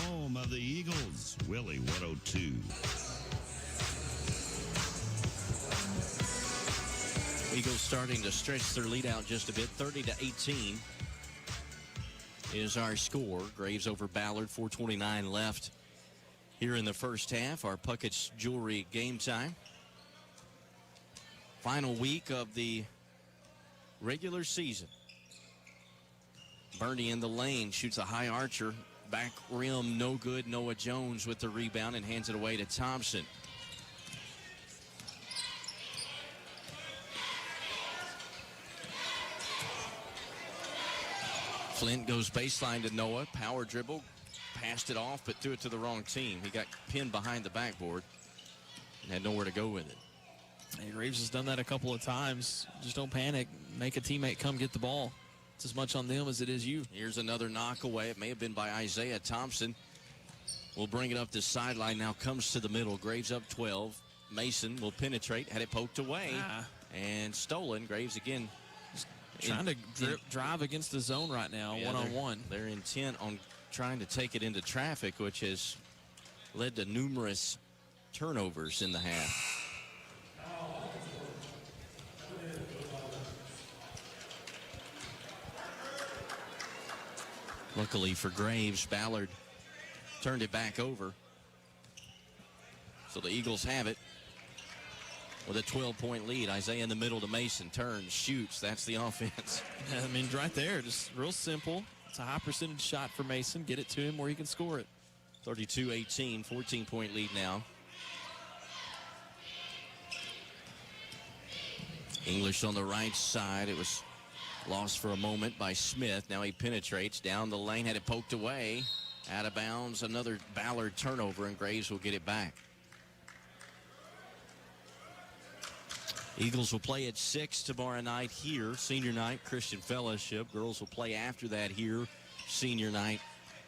Home of the Eagles, Willie 102. Eagles starting to stretch their lead out just a bit. 30-18 is our score. Graves over Ballard, 4:29 left here in the first half. Our Puckett's Jewelry game time. Final week of the regular season. Burney in the lane, shoots a high archer. Back rim, no good. Noah Jones with the rebound and hands it away to Thompson. Flint goes baseline to Noah. Power dribble. Passed it off, but threw it to the wrong team. He got pinned behind the backboard and had nowhere to go with it. Hey, Graves has done that a couple of times. Just don't panic. Make a teammate come get the ball. It's as much on them as it is you. Here's another knock away. It may have been by Isaiah Thompson. Will bring it up the sideline. Now comes to the middle. Graves up 12. Mason will penetrate. Had it poked away and stolen. Graves again. Trying to drive against the zone right now, one-on-one. They're intent on trying to take it into traffic, which has led to numerous turnovers in the half. Luckily for Graves, Ballard turned it back over. So the Eagles have it with a 12-point lead. Isaiah in the middle to Mason. Turns, shoots. That's the offense. I mean, right there, just real simple. It's a high percentage shot for Mason. Get it to him where he can score it. 32-18, 14-point lead now. English on the right side. It was lost for a moment by Smith. Now he penetrates down the lane, had it poked away. Out of bounds, another Ballard turnover, and Graves will get it back. Eagles will play at 6 tomorrow night here, senior night, Christian Fellowship. Girls will play after that here, senior night,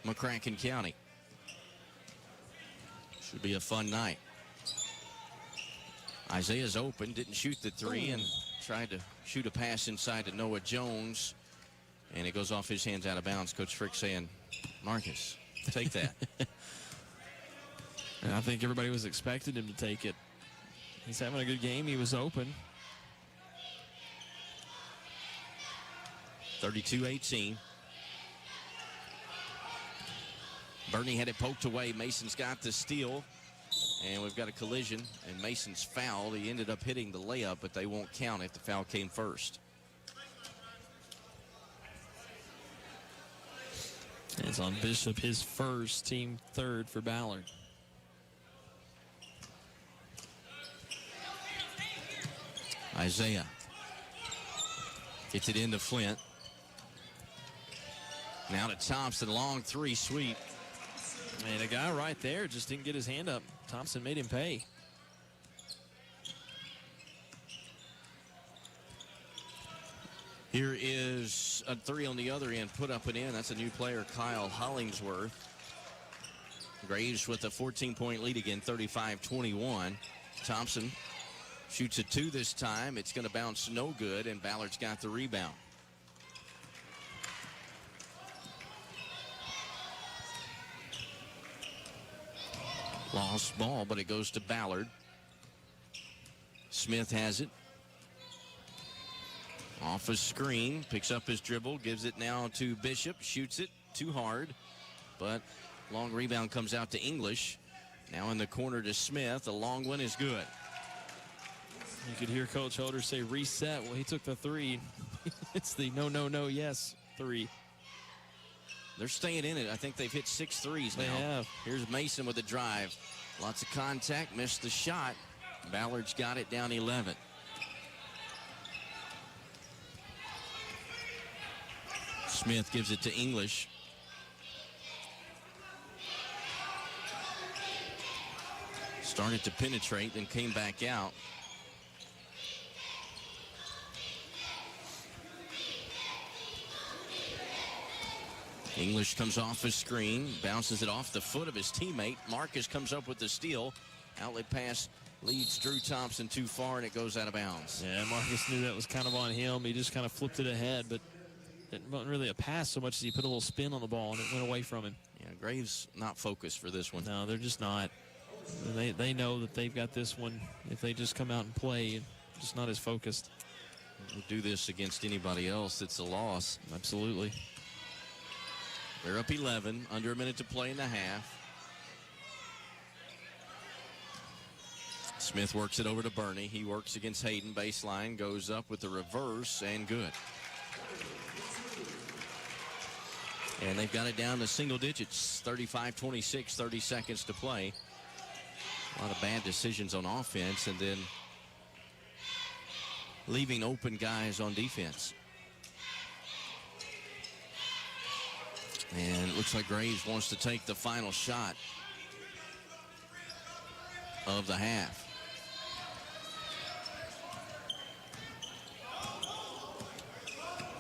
McCracken County. Should be a fun night. Isaiah's open, didn't shoot the three, and tried to shoot a pass inside to Noah Jones, and it goes off his hands out of bounds. Coach Frick saying, Marcus, take that. And I think everybody was expecting him to take it. He's having a good game. He was open. 32-18. Bernie had it poked away. Mason's got the steal. And we've got a collision, and Mason's fouled. He ended up hitting the layup, but they won't count if the foul came first. It's on Bishop, his first, team third for Ballard. Isaiah gets it into Flint. Now to Thompson, long three, sweet. And a guy right there just didn't get his hand up. Thompson made him pay. Here is a three on the other end, put up and in. That's a new player, Kyle Hollingsworth. Graves with a 14-point lead again, 35-21. Thompson shoots a two this time. It's going to bounce no good, and Ballard's got the rebound. Lost ball, but it goes to Ballard. Smith has it. Off a screen, picks up his dribble, gives it now to Bishop, shoots it too hard, but long rebound comes out to English. Now in the corner to Smith. A long one is good. You could hear Coach Holder say reset. Well, he took the three. It's the no, no, no, yes three. They're staying in it. I think they've hit 6 threes now. They have. Here's Mason with the drive. Lots of contact, missed the shot. Ballard's got it down 11. Smith gives it to English. Started to penetrate, then came back out. English comes off his screen, bounces it off the foot of his teammate. Marcus comes up with the steal. Outlet pass leads Drew Thompson too far, and it goes out of bounds. Yeah, Marcus knew that was kind of on him. He just kind of flipped it ahead, but it wasn't really a pass so much as he put a little spin on the ball, and it went away from him. Yeah, Graves not focused for this one. No, they're just not. They know that they've got this one if they just come out and play, just not as focused. We'll do this against anybody else, it's a loss. Absolutely. They're up 11, under a minute to play in the half. Smith works it over to Bernie. He works against Hayden. Baseline, goes up with the reverse, and good. And they've got it down to single digits, 35-26, 30 seconds to play. A lot of bad decisions on offense, and then leaving open guys on defense. And it looks like Graves wants to take the final shot of the half.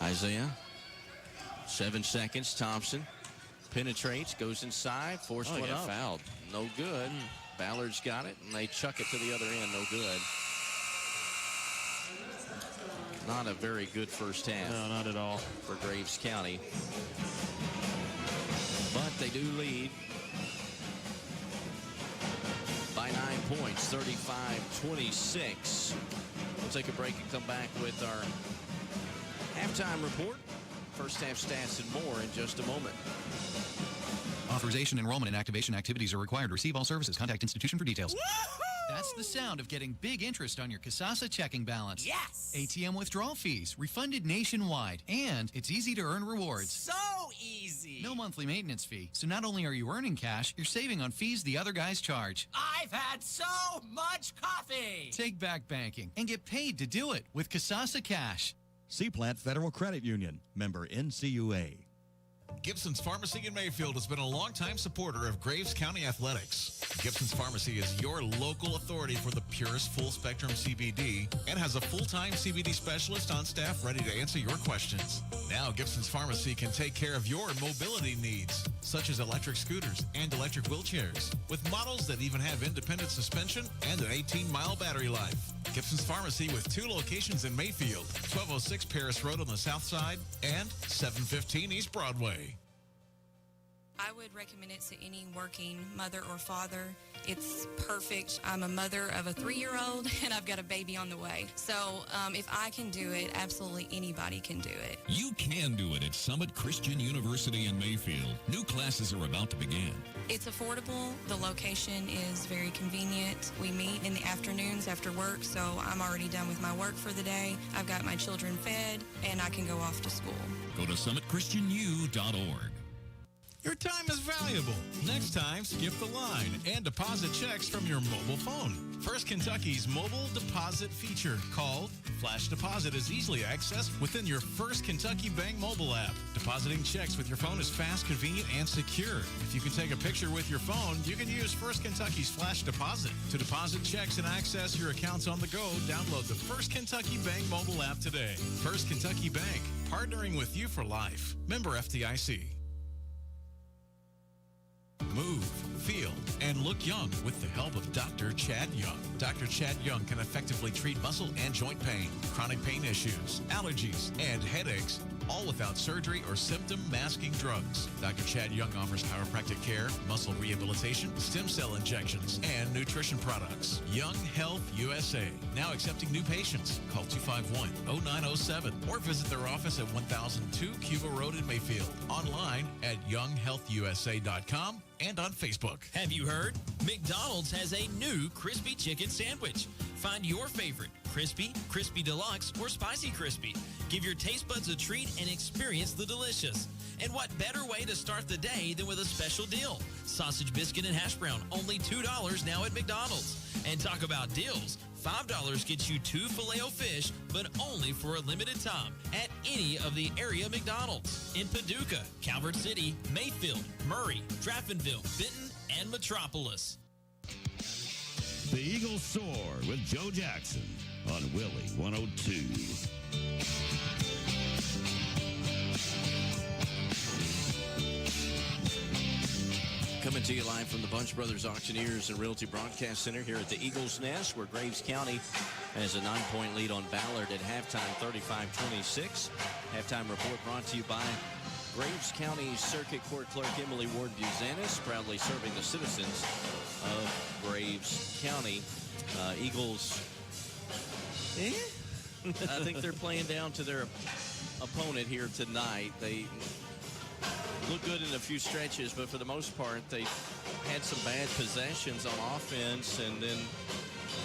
Isaiah, 7 seconds. Thompson penetrates, goes inside, forced one up. Fouled. No good. Ballard's got it, and they chuck it to the other end. No good. Not a very good first half. No, not at all. For Graves County. But they do lead by 9 points, 35-26. We'll take a break and come back with our halftime report first half stats and more in just a moment. Authorization, enrollment, and activation activities are required. Receive all services. Contact institution for details. That's the sound of getting big interest on your Kasasa checking balance. Yes! ATM withdrawal fees, refunded nationwide, and it's easy to earn rewards. So easy! No monthly maintenance fee. So not only are you earning cash, you're saving on fees the other guys charge. I've had so much coffee! Take back banking and get paid to do it with Kasasa Cash. Seaplant Federal Credit Union, member NCUA. Gibson's Pharmacy in Mayfield has been a longtime supporter of Graves County Athletics. Gibson's Pharmacy is your local authority for the purest full-spectrum CBD and has a full-time CBD specialist on staff ready to answer your questions. Now, Gibson's Pharmacy can take care of your mobility needs, such as electric scooters and electric wheelchairs, with models that even have independent suspension and an 18-mile battery life. Gibson's Pharmacy with 2 locations in Mayfield, 1206 Paris Road on the south side and 715 East Broadway. I would recommend it to any working mother or father. It's perfect. I'm a mother of a 3-year-old and I've got a baby on the way. So if I can do it, absolutely anybody can do it. You can do it at Summit Christian University in Mayfield. New classes are about to begin. It's affordable. The location is very convenient. We meet in the afternoons after work, so I'm already done with my work for the day. I've got my children fed and I can go off to school. Go to summitchristianu.org. Your time is valuable. Next time, skip the line and deposit checks from your mobile phone. First Kentucky's mobile deposit feature called Flash Deposit is easily accessed within your First Kentucky Bank mobile app. Depositing checks with your phone is fast, convenient, and secure. If you can take a picture with your phone, you can use First Kentucky's Flash Deposit. To deposit checks and access your accounts on the go, download the First Kentucky Bank mobile app today. First Kentucky Bank, partnering with you for life. Member FDIC. Move, feel, and look young with the help of Dr. Chad Young. Dr. Chad Young can effectively treat muscle and joint pain, chronic pain issues, allergies, and headaches, all without surgery or symptom-masking drugs. Dr. Chad Young offers chiropractic care, muscle rehabilitation, stem cell injections, and nutrition products. Young Health USA, now accepting new patients. Call 251-0907 or visit their office at 1002 Cuba Road in Mayfield. Online at younghealthusa.com and on Facebook. Have you heard? McDonald's has a new crispy chicken sandwich. Find your favorite, crispy, crispy deluxe, or spicy crispy. Give your taste buds a treat and experience the delicious. And what better way to start the day than with a special deal? Sausage biscuit and hash brown, only $2 now at McDonald's. And talk about deals. $5 gets you 2 Filet-O-Fish, but only for a limited time at any of the area McDonald's in Paducah, Calvert City, Mayfield, Murray, Draffenville, Benton, and Metropolis. The Eagles soar with Joe Jackson on Willie 102. Coming to you live from the Bunch Brothers Auctioneers and Realty Broadcast Center here at the Eagles Nest, where Graves County has a 9-point lead on Ballard at halftime, 35-26. Halftime report brought to you by Graves County Circuit Court Clerk Emily Ward-Buzanis, proudly serving the citizens of Graves County. Eagles, I think they're playing down to their opponent here tonight. They look good in a few stretches, but for the most part, they had some bad possessions on offense and then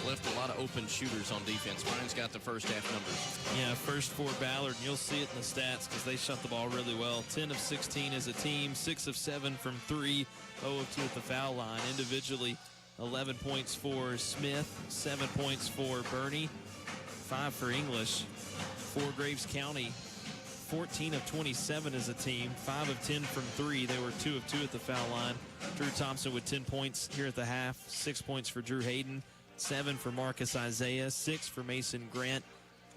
left a lot of open shooters on defense. Brian's got the first half numbers. Yeah, first for Ballard, and you'll see it in the stats because they shot the ball really well. 10 of 16 as a team, 6 of 7 from 3, 0 of 2 at the foul line. Individually, 11 points for Smith, 7 points for Bernie, 5 for English. For Graves County, 14 of 27 as a team, 5 of 10 from 3. They were 2 of 2 at the foul line. Drew Thompson with 10 points here at the half, 6 points for Drew Hayden, 7 for Marcus Isaiah, 6 for Mason Grant.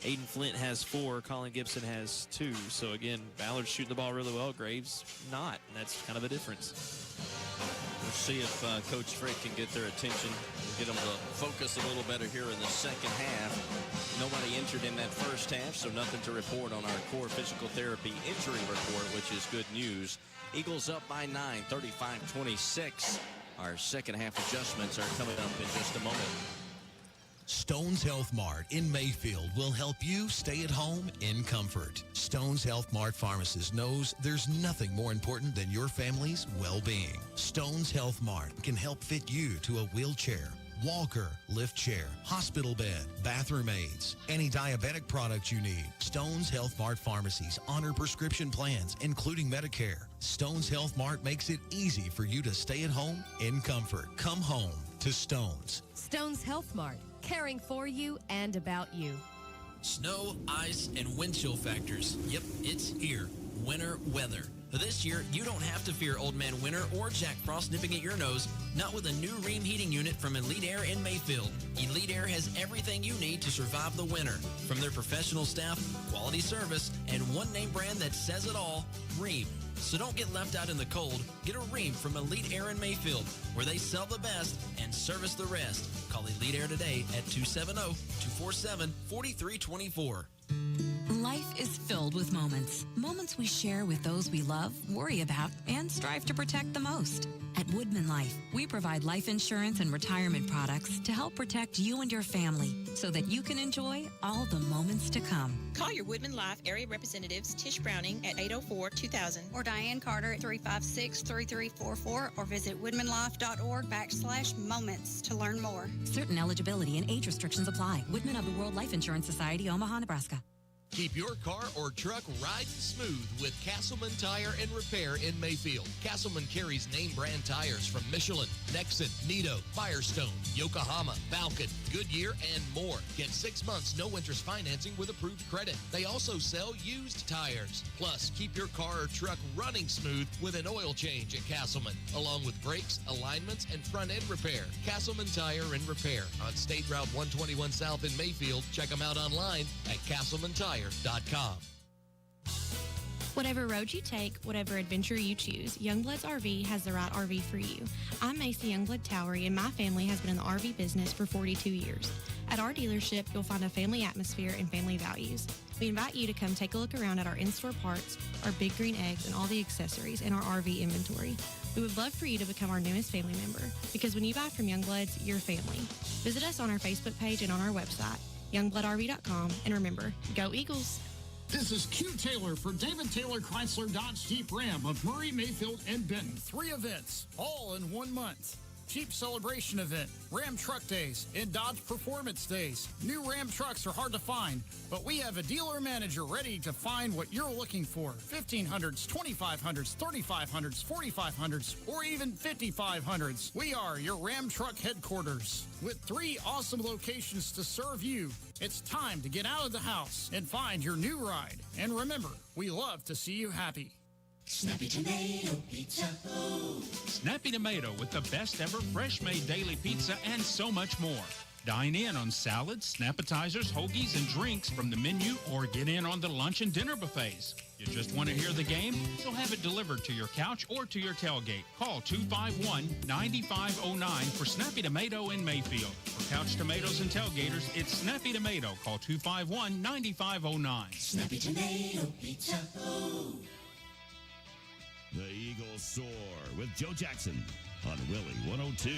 Aiden Flint has 4, Colin Gibson has 2. So again, Ballard's shooting the ball really well, Graves not, and that's kind of a difference. We'll see if Coach Frick can get their attention, get them to focus a little better here in the second half. Nobody injured in that first half, so nothing to report on our core physical therapy injury report, which is good news. Eagles up by 9, 35-26. Our second half adjustments are coming up in just a moment. Stone's Health Mart in Mayfield will help you stay at home in comfort. Stone's Health Mart pharmacist knows there's nothing more important than your family's well-being. Stone's Health Mart can help fit you to a wheelchair, walker, lift chair, hospital bed, bathroom aids, any diabetic product you need. Stone's Health Mart pharmacies honor prescription plans, including Medicare. Stone's Health Mart makes it easy for you to stay at home in comfort. Come home to Stone's. Stone's Health Mart, caring for you and about you. Snow, ice, and wind chill factors. Yep, it's here. Winter weather. This year, you don't have to fear Old Man Winter or Jack Frost nipping at your nose, not with a new Rheem heating unit from Elite Air in Mayfield. Elite Air has everything you need to survive the winter. From their professional staff, quality service, and one name brand that says it all, Rheem. So don't get left out in the cold. Get a Rheem from Elite Air in Mayfield, where they sell the best and service the rest. Call Elite Air today at 270-247-4324. Life is filled with moments. Moments we share with those we love, worry about, and strive to protect the most. At Woodman Life, we provide life insurance and retirement products to help protect you and your family so that you can enjoy all the moments to come. Call your Woodman Life area representatives Tish Browning at 804-2000 or Diane Carter at 356-3344 or visit woodmanlife.org/moments to learn more. Certain eligibility and age restrictions apply. Woodman of the World Life Insurance Society, Omaha, Nebraska. Keep your car or truck riding smooth with Castleman Tire and Repair in Mayfield. Castleman carries name brand tires from Michelin, Nexen, Nito, Firestone, Yokohama, Falcon, Goodyear, and more. Get 6 months no interest financing with approved credit. They also sell used tires. Plus, keep your car or truck running smooth with an oil change at Castleman, along with brakes, alignments, and front end repair. Castleman Tire and Repair on State Route 121 South in Mayfield. Check them out online at castlemantire.com. Whatever road you take, whatever adventure you choose, Youngblood's RV has the right RV for you. I'm Macy Youngblood Towery, and my family has been in the RV business for 42 years. At our dealership, you'll find a family atmosphere and family values. We invite you to come take a look around at our in-store parts, our big green eggs, and all the accessories in our RV inventory. We would love for you to become our newest family member, because when you buy from Youngbloods, you're family. Visit us on our Facebook page and on our website, youngbloodrv.com, and remember, go Eagles! This is Q Taylor for David Taylor Chrysler Dodge Jeep Ram of Murray, Mayfield, and Benton. 3 events, all in 1 month. Jeep Celebration Event, Ram Truck Days, and Dodge Performance Days. New Ram trucks are hard to find, but we have a dealer manager ready to find what you're looking for. 1500s, 2500s, 3500s, 4500s, or even 5500s. We are your Ram truck headquarters. With 3 awesome locations to serve you, it's time to get out of the house and find your new ride. And remember, we love to see you happy. Snappy Tomato Pizza. Ooh. Snappy Tomato with the best ever fresh-made daily pizza and so much more. Dine in on salads, snappetizers, hoagies, and drinks from the menu, or get in on the lunch and dinner buffets. You just want to hear the game? So have it delivered to your couch or to your tailgate. Call 251-9509 for Snappy Tomato in Mayfield. For couch tomatoes and tailgaters, it's Snappy Tomato. Call 251-9509. Snappy Tomato Pizza. Ooh. The Eagles soar with Joe Jackson on Willie 102.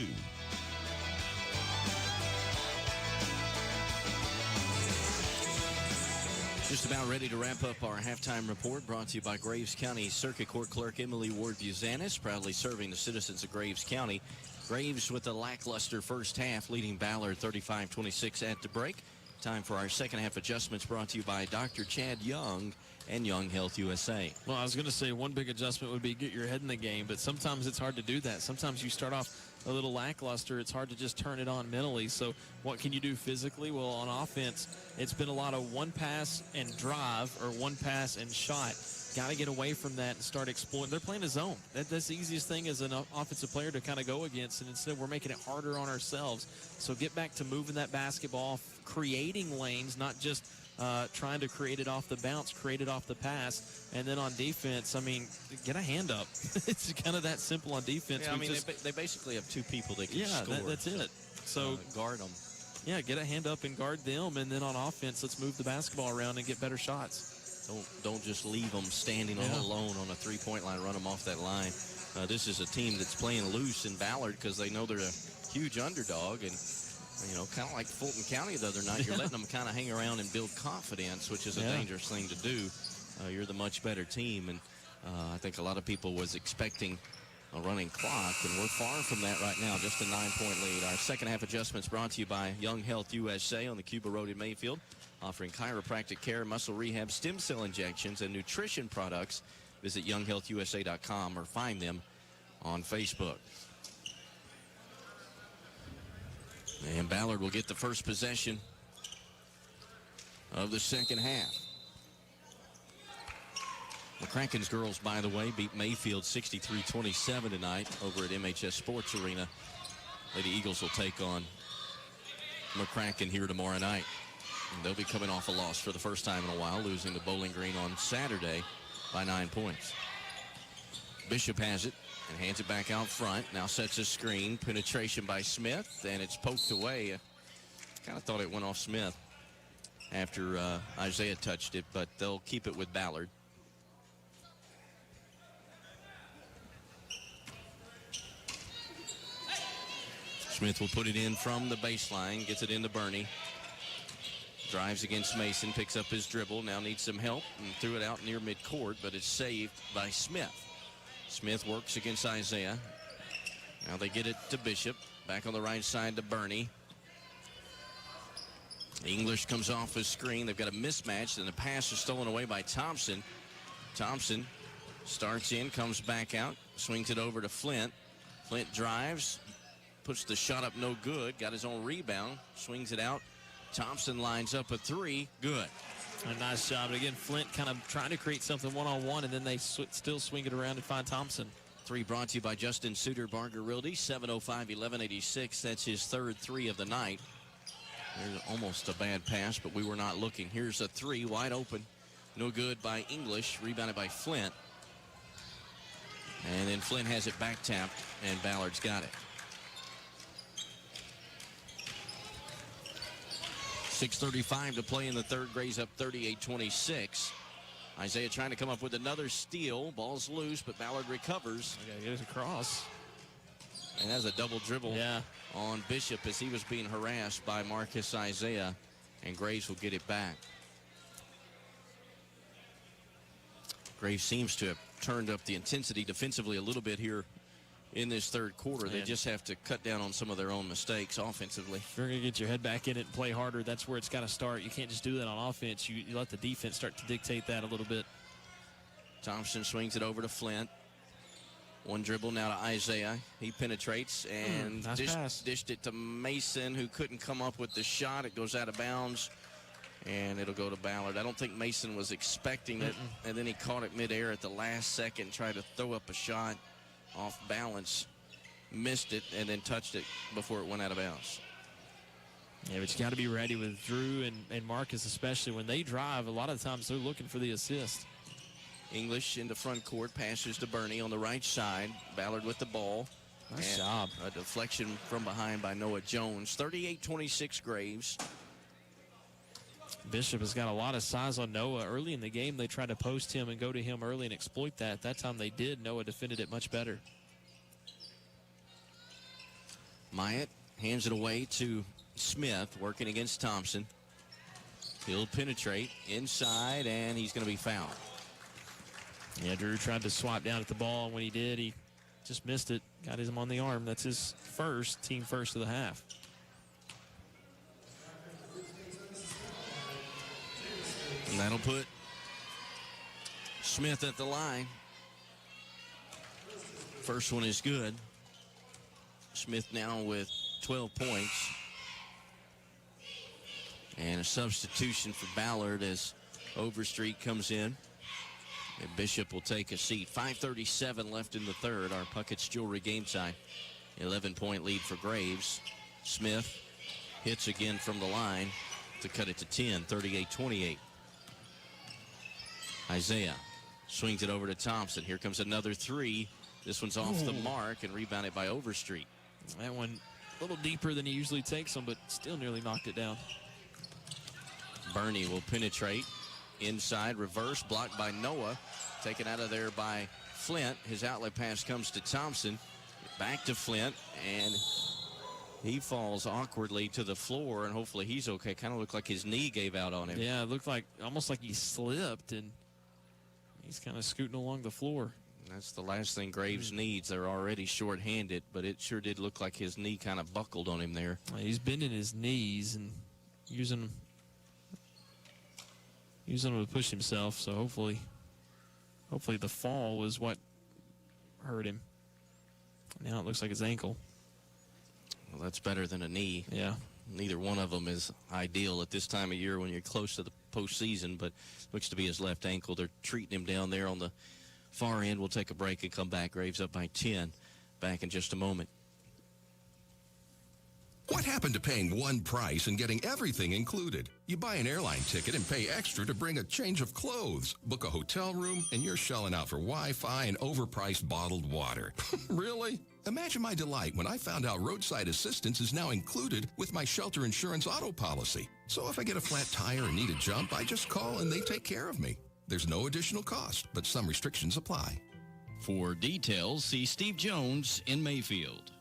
Just about ready to wrap up our halftime report, brought to you by Graves County Circuit Court Clerk Emily Ward-Buzanis, proudly serving the citizens of Graves County. Graves with a lackluster first half, leading Ballard 35-26 at the break. Time for our second half adjustments, brought to you by Dr. Chad Young and Young Health USA. Well, I was going to say one big adjustment would be get your head in the game, but sometimes it's hard to do that. Sometimes you start off a little lackluster. It's hard to just turn it on mentally. So what can you do physically? Well, on offense, it's been a lot of one pass and drive, or one pass and shot. Got to get away from that and start exploring. They're playing a zone. That's the easiest thing as an offensive player to kind of go against, and instead we're making it harder on ourselves. So get back to moving that basketball, creating lanes, not just trying to create it off the bounce, create it off the pass. And then on defense, I mean, get a hand up. It's kind of that simple on defense. Yeah, I mean, they basically have 2 people that can score. That's it. So guard them. Yeah, get a hand up and guard them, and then on offense, let's move the basketball around and get better shots. Don't just leave them standing all alone on a three-point line, run them off that line. This is a team that's playing loose in Ballard because they know they're a huge underdog, and You know, kind of like Fulton County the other night. You're letting them kind of hang around and build confidence, which is a dangerous thing to do. You're the much better team, and I think a lot of people was expecting a running clock, and we're far from that right now. Just a 9-point lead. Our second half adjustments brought to you by Young Health USA on the Cuba Road in Mayfield, offering chiropractic care, muscle rehab, stem cell injections, and nutrition products. Visit younghealthusa.com or find them on Facebook. And Ballard will get the first possession of the second half. McCracken's girls, by the way, beat Mayfield 63-27 tonight over at MHS Sports Arena. Lady Eagles will take on McCracken here tomorrow night. And they'll be coming off a loss for the first time in a while, losing to Bowling Green on Saturday by 9 points. Bishop has it and hands it back out front. Now sets a screen. Penetration by Smith, and it's poked away. Kind of thought it went off Smith after Isaiah touched it, but they'll keep it with Ballard. Smith will put it in from the baseline, gets it into Burney. Drives against Mason, picks up his dribble, now needs some help, and threw it out near midcourt, but it's saved by Smith. Smith works against Isaiah. Now they get it to Bishop. Back on the right side to Burney. English comes off his screen. They've got a mismatch, and the pass is stolen away by Thompson. Thompson starts in, comes back out, swings it over to Flint. Flint drives, puts the shot up no good, got his own rebound, swings it out. Thompson lines up a three, good. A nice job. And again, Flint kind of trying to create something one-on-one, and then they still swing it around and find Thompson. Three brought to you by Justin Suter, Barger Realty, 705-1186. That's his third three of the night. There's almost a bad pass, but we were not looking. Here's a three, wide open. No good by English, rebounded by Flint. And then Flint has it back tapped, and Ballard's got it. 6:35 to play in the third. Grays up 38-26. Isaiah trying to come up with another steal. Ball's loose, but Ballard recovers. Okay, get it across. And has a double dribble on Bishop as he was being harassed by Marcus Isaiah. And Graves will get it back. Graves seems to have turned up the intensity defensively a little bit here in this third quarter. They just have to cut down on some of their own mistakes offensively. If you're going to get your head back in it and play harder, that's where it's got to start. You can't just do that on offense. You let the defense start to dictate that a little bit. Thompson swings it over to Flint. One dribble now to Isaiah. He penetrates and dished it to Mason, who couldn't come up with the shot. It goes out of bounds, and it'll go to Ballard. I don't think Mason was expecting it, and then he caught it midair at the last second, tried to throw up a shot off balance, missed it, and then touched it before it went out of bounds. Yeah, but you got to be ready with Drew and Marcus, especially when they drive. A lot of times they're looking for the assist. English into front court, passes to Burney on the right side. Ballard with the ball. Nice job. A deflection from behind by Noah Jones. 38-26 Graves. Bishop has got a lot of size on Noah. Early in the game, they tried to post him and go to him early and exploit that. That time they did. Noah defended it much better. Myatt hands it away to Smith, working against Thompson. He'll penetrate inside, and he's going to be fouled. Yeah, Drew tried to swap down at the ball, and when he did, he just missed it. Got him on the arm. That's his team first of the half. And that'll put Smith at the line. First one is good. Smith now with 12 points. And a substitution for Ballard as Overstreet comes in. And Bishop will take a seat. 5:37 left in the third. Our Puckett's Jewelry game time. 11-point lead for Graves. Smith hits again from the line to cut it to 10, 38-28. Isaiah swings it over to Thompson. Here comes another three. This one's off the mark and rebounded by Overstreet. That one a little deeper than he usually takes them, but still nearly knocked it down. Burney will penetrate inside, reverse, blocked by Noah. Taken out of there by Flint. His outlet pass comes to Thompson. Back to Flint, and He falls awkwardly to the floor, and hopefully he's okay. Kind of looked like his knee gave out on him. Yeah, it looked like almost like he slipped, and he's kind of scooting along the floor. That's the last thing Graves needs. They're already short-handed, but it sure did look like his knee kind of buckled on him there. He's bending his knees and using them to push himself, so hopefully the fall was what hurt him. Now it looks like his ankle. Well, that's better than a knee. Yeah. Neither one of them is ideal at this time of year when you're close to the postseason, but looks to be his left ankle. They're treating him down there on the far end. We'll take a break and come back. Graves up by 10. Back in just a moment. What happened to paying one price and getting everything included? You buy an airline ticket and pay extra to bring a change of clothes, book a hotel room, and you're shelling out for Wi-Fi and overpriced bottled water. Really? Imagine my delight when I found out roadside assistance is now included with my shelter insurance auto policy. So if I get a flat tire and need a jump, I just call and they take care of me. There's no additional cost, but some restrictions apply. For details, see Steve Jones in Mayfield.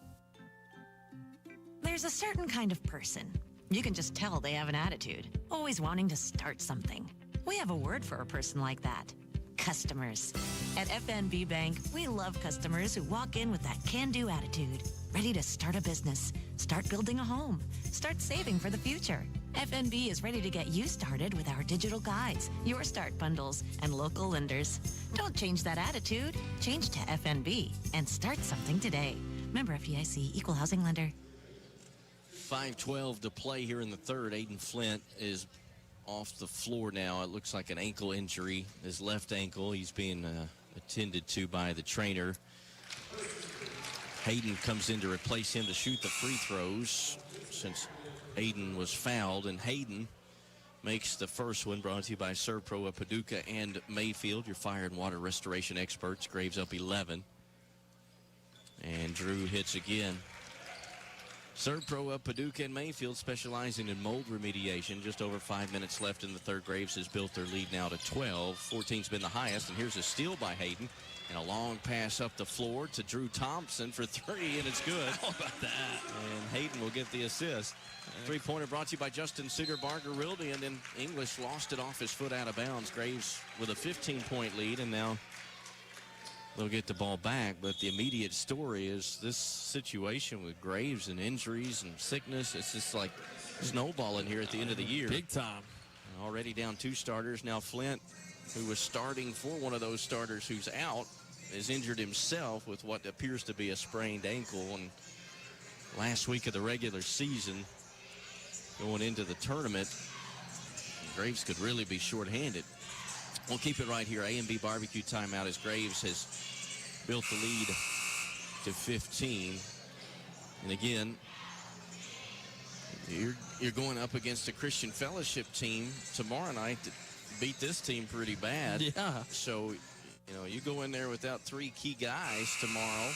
There's a certain kind of person. You can just tell they have an attitude, always wanting to start something. We have a word for a person like that. Customers. At FNB Bank, we love customers who walk in with that can-do attitude, ready to start a business, start building a home, start saving for the future. FNB is ready to get you started with our digital guides, your start bundles, and local lenders. Don't change that attitude. Change to FNB and start something today. Member FDIC, Equal Housing Lender. 5:12 to play here in the third. Aiden Flint is off the floor now. It looks like an ankle injury, his left ankle. He's being attended to by the trainer. Hayden comes in to replace him to shoot the free throws since Aiden was fouled, and Hayden makes the first one. Brought to you by Servpro of Paducah and Mayfield, your fire and water restoration experts. Graves up 11. And Drew hits again. Servpro of Paducah and Mayfield, specializing in mold remediation. Just over 5 minutes left in the third. Graves has built their lead now to 12. 14's been the highest, and here's a steal by Hayden. And a long pass up the floor to Drew Thompson for three, and it's good. How about that? And Hayden will get the assist. Three-pointer brought to you by Justin Sugar, Barger Rildy, and then English lost it off his foot out of bounds. Graves with a 15-point lead, and now they'll get the ball back. But the immediate story is this situation with Graves and injuries and sickness. It's just like snowballing here at the end of the year. Big time. And already down two starters. Now Flint, who was starting for one of those starters who's out, is injured himself with what appears to be a sprained ankle. And last week of the regular season, going into the tournament, Graves could really be shorthanded. We'll keep it right here. A&B barbecue timeout as Graves has built the lead to 15. And again, you're going up against a Christian Fellowship team tomorrow night that beat this team pretty bad. Yeah. So, you know, you go in there without three key guys tomorrow,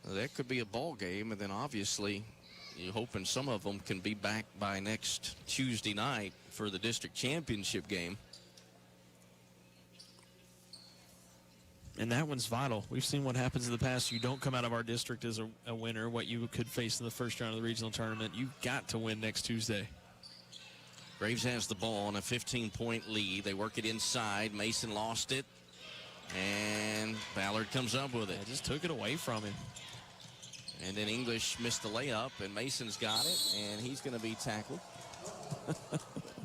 that could be a ball game. And then obviously you're hoping some of them can be back by next Tuesday night for the district championship game. And that one's vital. We've seen what happens in the past. You don't come out of our district as a winner, what you could face in the first round of the regional tournament. You've got to win next Tuesday. Graves has the ball on a 15-point lead. They work it inside. Mason lost it. And Ballard comes up with it. Yeah, just took it away from him. And then English missed the layup, and Mason's got it, and he's going to be tackled.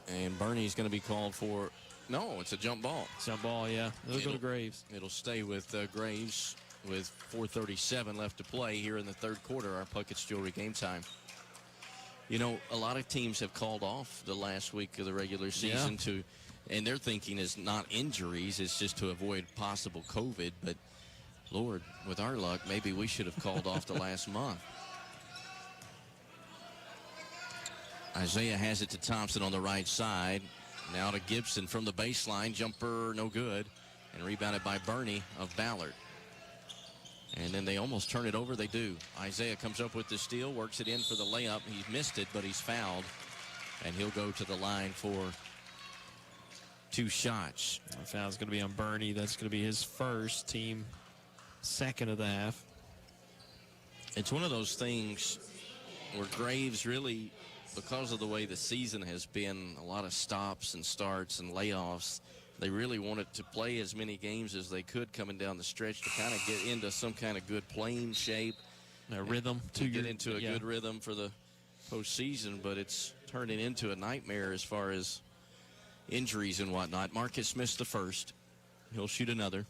And Bernie's going to be called for, no, it's a jump ball. Jump ball, yeah. It'll go to Graves. It'll stay with Graves with 4:37 left to play here in the third quarter, our Puckett's Jewelry game time. You know, a lot of teams have called off the last week of the regular season and their thinking is not injuries, it's just to avoid possible COVID, but Lord, with our luck, maybe we should have called off the last month. Isaiah has it to Thompson on the right side. Now to Gibson from the baseline. Jumper, no good. And rebounded by Bernie of Ballard. And then they almost turn it over. They do. Isaiah comes up with the steal, works it in for the layup. He missed it, but he's fouled. And he'll go to the line for two shots. The foul's going to be on Bernie. That's going to be his first, team second of the half. It's one of those things, where Graves really, because of the way the season has been, a lot of stops and starts and layoffs, they really wanted to play as many games as they could coming down the stretch to kind of get into some kind of good playing shape. A rhythm. To get into a good rhythm for the postseason, but it's turning into a nightmare as far as injuries and whatnot. Marcus missed the first. He'll shoot another.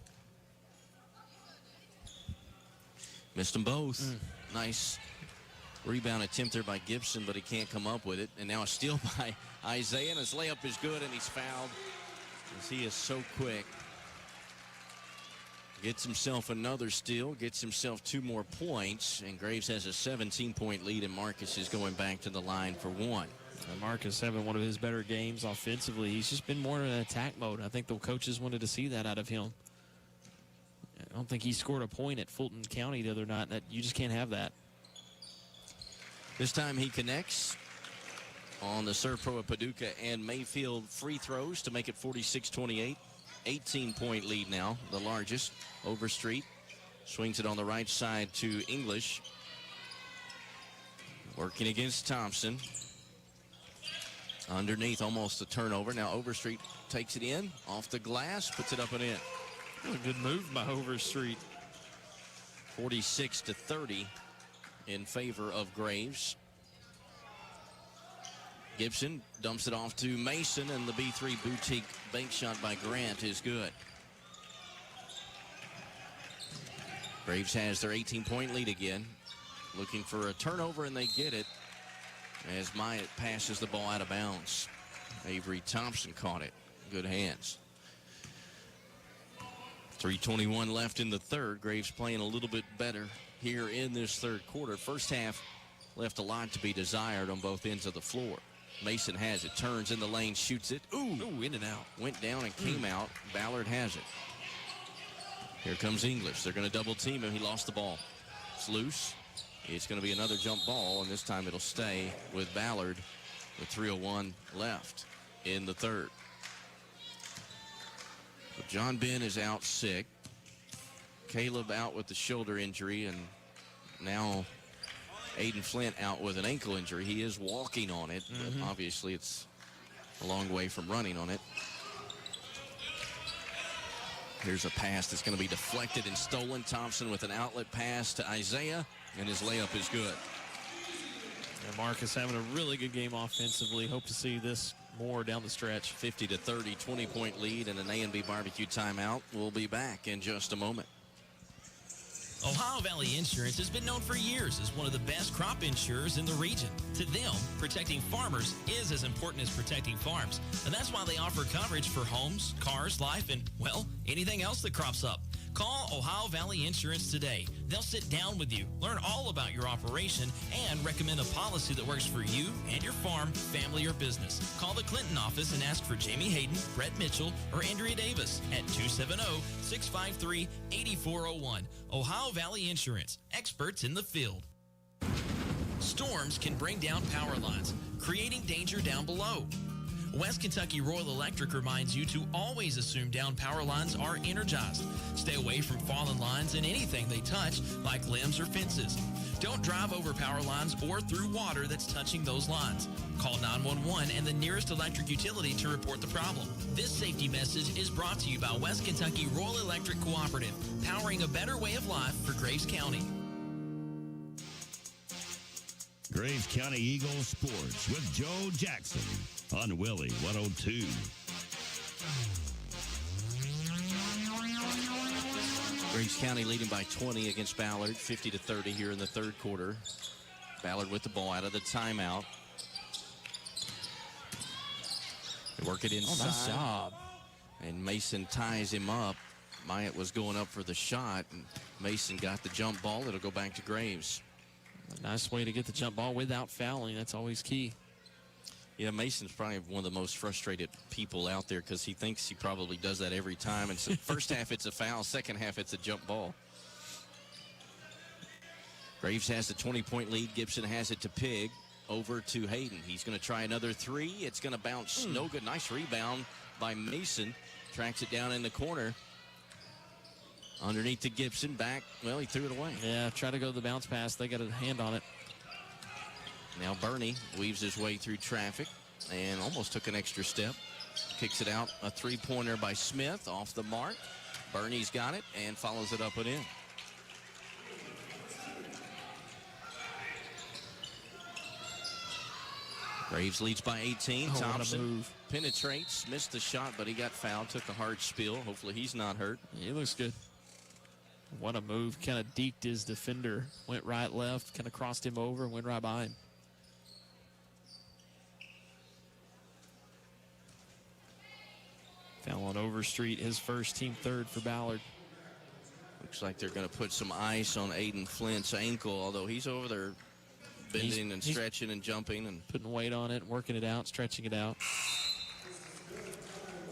Missed them both. Nice rebound attempt there by Gibson, but he can't come up with it. And now a steal by Isaiah, and his layup is good, and he's fouled as he is so quick. Gets himself another steal, gets himself 2 more points, and Graves has a 17-point lead, and Marcus is going back to the line for 1. And Marcus having one of his better games offensively. He's just been more in an attack mode. I think the coaches wanted to see that out of him. I don't think he scored a point at Fulton County the other night. That you just can't have that. This time he connects on the Serve Pro of Paducah and Mayfield free throws to make it 46-28. 18-point lead now, the largest. Overstreet swings it on the right side to English. Working against Thompson. Underneath, almost a turnover. Now Overstreet takes it in, off the glass, puts it up and in. A good move by Overstreet. 46-30 in favor of Graves. Gibson dumps it off to Mason, and the B3 boutique bank shot by Grant is good. Graves has their 18-point lead again. Looking for a turnover, and they get it as Myatt passes the ball out of bounds. Avery Thompson caught it. Good hands. 3:21 left in the third. Graves playing a little bit better here in this third quarter. First half left a lot to be desired on both ends of the floor. Mason has it, turns in the lane, shoots it. Ooh, in and out. Went down and came out. Ballard has it. Here comes English. They're going to double team him. He lost the ball. It's loose. It's going to be another jump ball, and this time it'll stay with Ballard with 3:01 left in the third. So John Ben is out sick. Caleb out with the shoulder injury, and now Aiden Flint out with an ankle injury. He is walking on it, but obviously it's a long way from running on it. Here's a pass that's going to be deflected and stolen. Thompson with an outlet pass to Isaiah, and his layup is good. And Marcus having a really good game offensively. Hope to see this more down the stretch. 50-30, 20-point lead and an A&B barbecue timeout. We'll be back in just a moment. Ohio Valley Insurance has been known for years as one of the best crop insurers in the region. To them, protecting farmers is as important as protecting farms. And that's why they offer coverage for homes, cars, life, and, well, anything else that crops up. Call Ohio Valley Insurance today. They'll sit down with you, learn all about your operation, and recommend a policy that works for you and your farm, family, or business. Call the Clinton office and ask for Jamie Hayden, Brett Mitchell, or Andrea Davis at 270-653-8401. Ohio Valley Insurance, experts in the field. Storms can bring down power lines, creating danger down below. West Kentucky Royal Electric reminds you to always assume down power lines are energized. Stay away from fallen lines and anything they touch, like limbs or fences. Don't drive over power lines or through water that's touching those lines. Call 911 and the nearest electric utility to report the problem. This safety message is brought to you by West Kentucky Royal Electric Cooperative, powering a better way of life for Graves County. Graves County Eagles Sports with Joe Jackson on Willie 102. Graves County leading by 20 against Ballard, 50-30 here in the third quarter. Ballard with the ball out of the timeout. They work it inside. Oh, nice job. And Mason ties him up. Myatt was going up for the shot, and Mason got the jump ball. It'll go back to Graves. A nice way to get the jump ball without fouling. That's always key. Yeah, Mason's probably one of the most frustrated people out there because he thinks he probably does that every time. And so first half, it's a foul. Second half, it's a jump ball. Graves has the 20-point lead. Gibson has it to Pig. Over to Hayden. He's going to try another three. It's going to bounce. No good. Nice rebound by Mason. Tracks it down in the corner. Underneath to Gibson. Back. Well, he threw it away. Yeah, try to go to the bounce pass. They got a hand on it. Now Bernie weaves his way through traffic and almost took an extra step. Kicks it out, a three-pointer by Smith, off the mark. Bernie's got it and follows it up and in. Graves leads by 18. Thompson penetrates, missed the shot, but he got fouled, took a hard spill. Hopefully he's not hurt. He looks good. What a move. Kind of deked his defender. Went right, left, kind of crossed him over and went right by him. Foul on Overstreet, his first, team third for Ballard. Looks like they're going to put some ice on Aiden Flint's ankle, although he's over there bending and stretching and jumping and putting weight on it, working it out, stretching it out.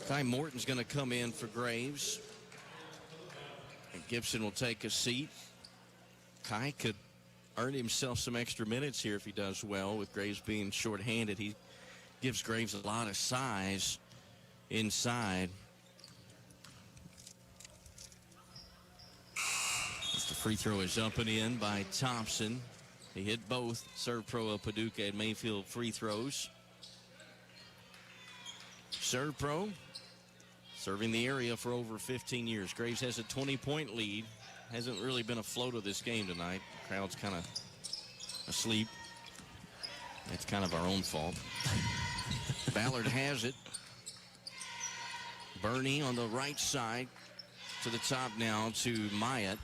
Kai Morton's going to come in for Graves. And Gibson will take a seat. Kai could earn himself some extra minutes here if he does well, with Graves being shorthanded. He gives Graves a lot of size inside. As the free throw is up and in by Thompson. He hit both Serve Pro of Paducah and Mayfield free throws. Serve Pro serving the area for over 15 years. Graves has a 20-point lead. Hasn't really been a float of this game tonight. The crowd's kind of asleep. That's kind of our own fault. Ballard has it. Bernie on the right side to the top now to Myatt.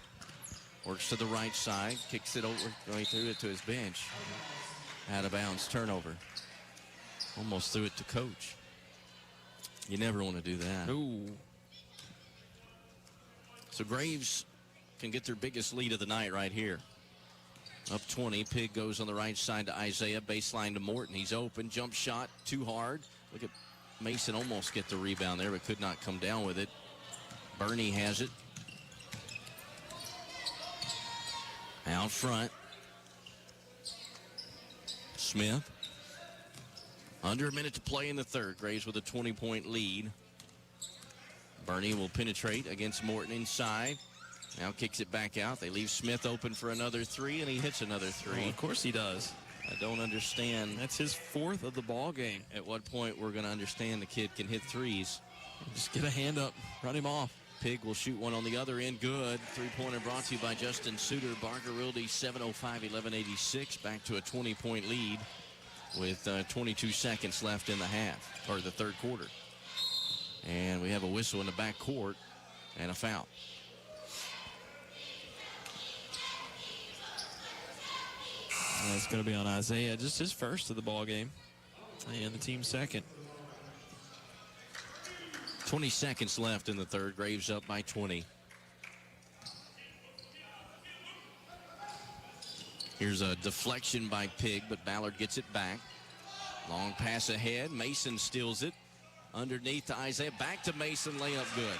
Works to the right side, kicks it over, going through it to his bench. Out of bounds, turnover. Almost threw it to coach. You never want to do that. Ooh. So Graves can get their biggest lead of the night right here. Up 20, Pig goes on the right side to Isaiah, baseline to Morton. He's open, jump shot, too hard. Look at Mason almost get the rebound there, but could not come down with it. Bernie has it. Out front. Smith. Under a minute to play in the third. Graves with a 20-point lead. Bernie will penetrate against Morton inside. Now kicks it back out. They leave Smith open for another three, and he hits another three. Oh, of course he does. I don't understand. That's his fourth of the ball game. At what point we're going to understand the kid can hit threes. Just get a hand up, run him off. Pig will shoot one on the other end. Good. Three-pointer brought to you by Justin Suter. Barger-Rildy, 7:05, 11:86. Back to a 20-point lead with 22 seconds left in the half, or the third quarter. And we have a whistle in the back court and a foul. That's going to be on Isaiah, just his first of the ball game, and the team's second. 20 seconds left in the third. Graves up by 20. Here's a deflection by Pig, but Ballard gets it back. Long pass ahead. Mason steals it. Underneath to Isaiah. Back to Mason. Layup good.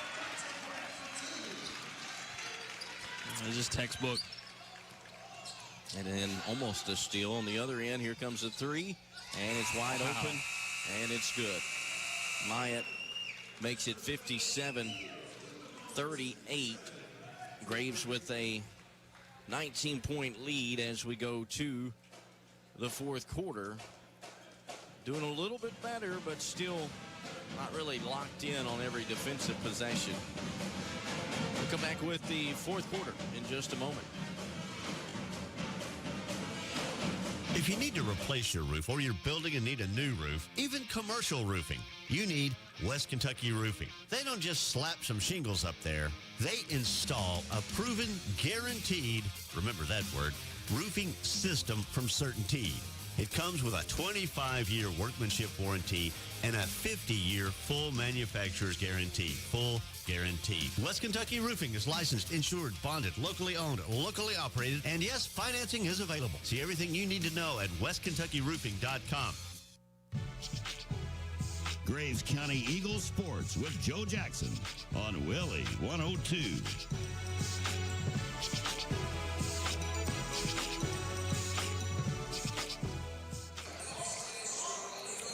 It's just textbook. And then almost a steal on the other end. Here comes a three, and it's wide open, and it's good. Myatt makes it 57-38. Graves with a 19-point lead as we go to the fourth quarter. Doing a little bit better, but still not really locked in on every defensive possession. We'll come back with the fourth quarter in just a moment. If you need to replace your roof or you're building and need a new roof, even commercial roofing, you need West Kentucky Roofing. They don't just slap some shingles up there. They install a proven, guaranteed, remember that word, roofing system from CertainTeed. It comes with a 25-year workmanship warranty and a 50-year full manufacturer's guarantee. Full guarantee. West Kentucky Roofing is licensed, insured, bonded, locally owned, locally operated, and yes, financing is available. See everything you need to know at westkentuckyroofing.com. Graves County Eagles Sports with Joe Jackson on Willie 102.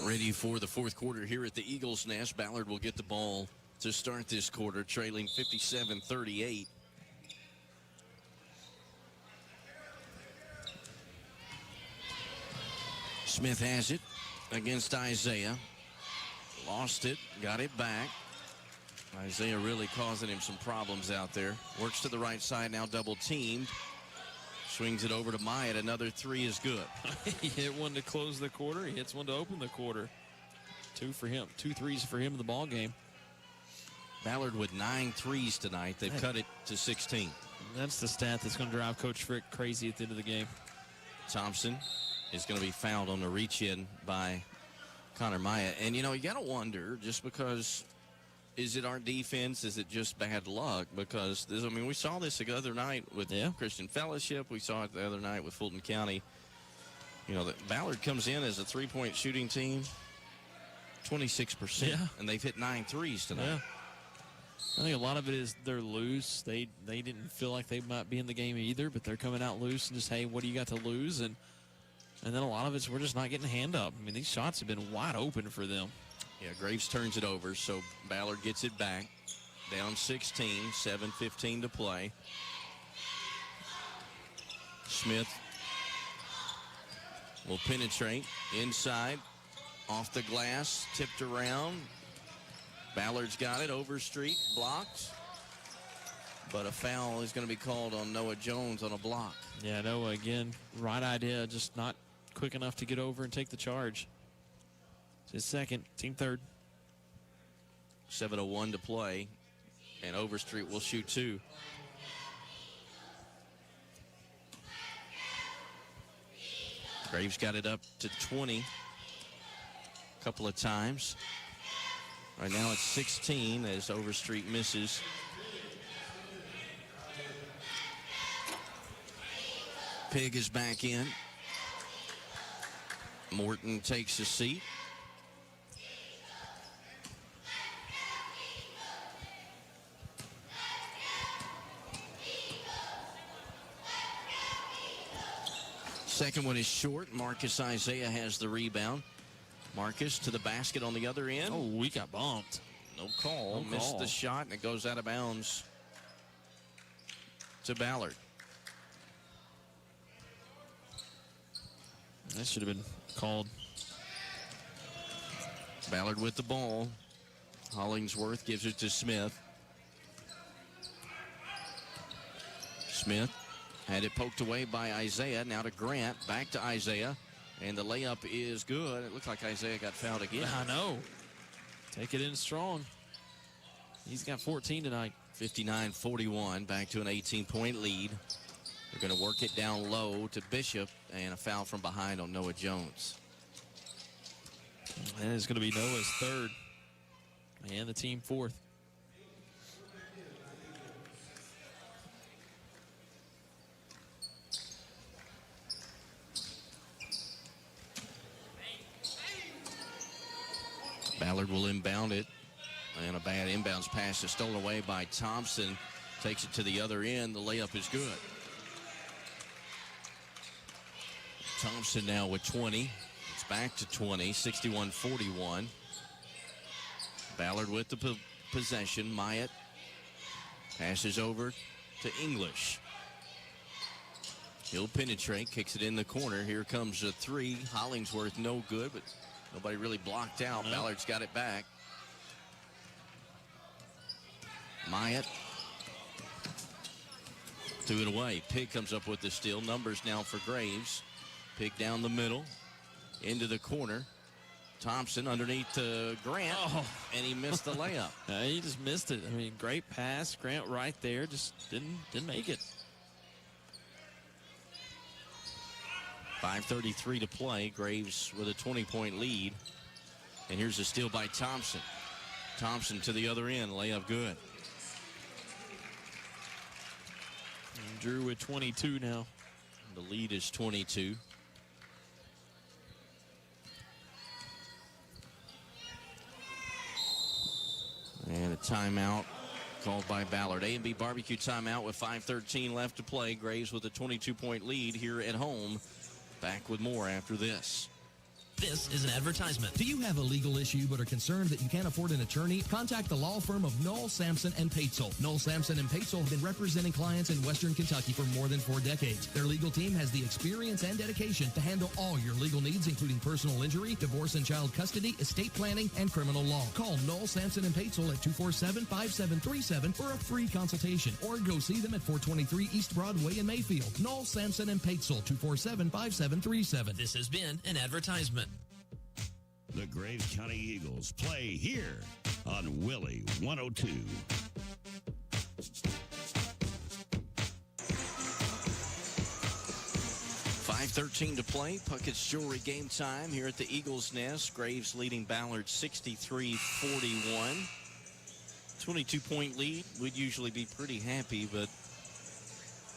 Ready for the fourth quarter here at the Eagles Nest. Ballard will get the ball to start this quarter, trailing 57-38. Smith has it against Isaiah. Lost it, got it back. Isaiah really causing him some problems out there. Works to the right side, now double teamed. Swings it over to Myatt. Another three is good. He hit one to close the quarter. He hits one to open the quarter. Two for him. 2 threes for him in the ball game. Ballard with 9 threes tonight. They've cut it to 16. That's the stat that's going to drive Coach Frick crazy at the end of the game. Thompson is going to be fouled on the reach-in by Connor Myatt. And, you know, you got to wonder, just because, is it our defense? Is it just bad luck? Because, we saw this the other night with Christian Fellowship. We saw it the other night with Fulton County. You know, that Ballard comes in as a three-point shooting team, 26%. And they've hit 9 threes tonight. Yeah. I think a lot of it is they're loose. They didn't feel like they might be in the game either, but they're coming out loose and just, hey, what do you got to lose? And then a lot of it's we're just not getting a hand up. I mean, these shots have been wide open for them. Yeah, Graves turns it over, so Ballard gets it back. Down 16, 7:15 to play. Smith will penetrate inside, off the glass, tipped around. Ballard's got it, Overstreet, blocked. But a foul is going to be called on Noah Jones on a block. Yeah, Noah, again, right idea, just not quick enough to get over and take the charge. It's his second, team third. 7:01 to play, and Overstreet will shoot 2. Graves got it up to 20 a couple of times. Right now it's 16 as Overstreet misses. Pig is back in. Morton takes a seat. Second one is short. Marcus Isaiah has the rebound. Marcus to the basket on the other end. Oh, we got bumped. No call. Missed the shot, and it goes out of bounds to Ballard. That should have been called. Ballard with the ball. Hollingsworth gives it to Smith. Smith had it poked away by Isaiah. Now to Grant. Back to Isaiah. And the layup is good. It looks like Isaiah got fouled again. I know. Take it in strong. He's got 14 tonight. 59-41. Back to an 18-point lead. They're going to work it down low to Bishop. And a foul from behind on Noah Jones. And it's going to be Noah's third. And the team fourth. Ballard will inbound it. And a bad inbounds pass is stolen away by Thompson. Takes it to the other end. The layup is good. Thompson now with 20. It's back to 20, 61-41. Ballard with the possession. Myatt passes over to English. He'll penetrate, kicks it in the corner. Here comes a three. Hollingsworth no good, but nobody really blocked out. No. Ballard's got it back. Myatt threw it away. Pig comes up with the steal. Numbers now for Graves. Pig down the middle, into the corner. Thompson underneath Grant, and he missed the layup. He just missed it. I mean, great pass. Grant right there, just didn't make it. 5:33 to play. Graves with a 20-point lead. And here's a steal by Thompson. Thompson to the other end. Layup good. And Drew with 22 now. The lead is 22. And a timeout called by Ballard. A&B Barbecue timeout with 5:13 left to play. Graves with a 22-point lead here at home. Back with more after this. This is an advertisement. Do you have a legal issue but are concerned that you can't afford an attorney? Contact the law firm of Noel, Sampson, and Patesel. Noel, Sampson, and Patesel have been representing clients in Western Kentucky for more than 4 decades. Their legal team has the experience and dedication to handle all your legal needs, including personal injury, divorce and child custody, estate planning, and criminal law. Call Noel, Sampson, and Patesel at 247-5737 for a free consultation, or go see them at 423 East Broadway in Mayfield. Noel, Sampson, and Patesel, 247-5737. This has been an advertisement. The Graves County Eagles play here on Willie 102. 5:13 to play. Puckett's Jewelry game time here at the Eagles Nest. Graves leading Ballard 63-41. 22-point lead. We'd usually be pretty happy, but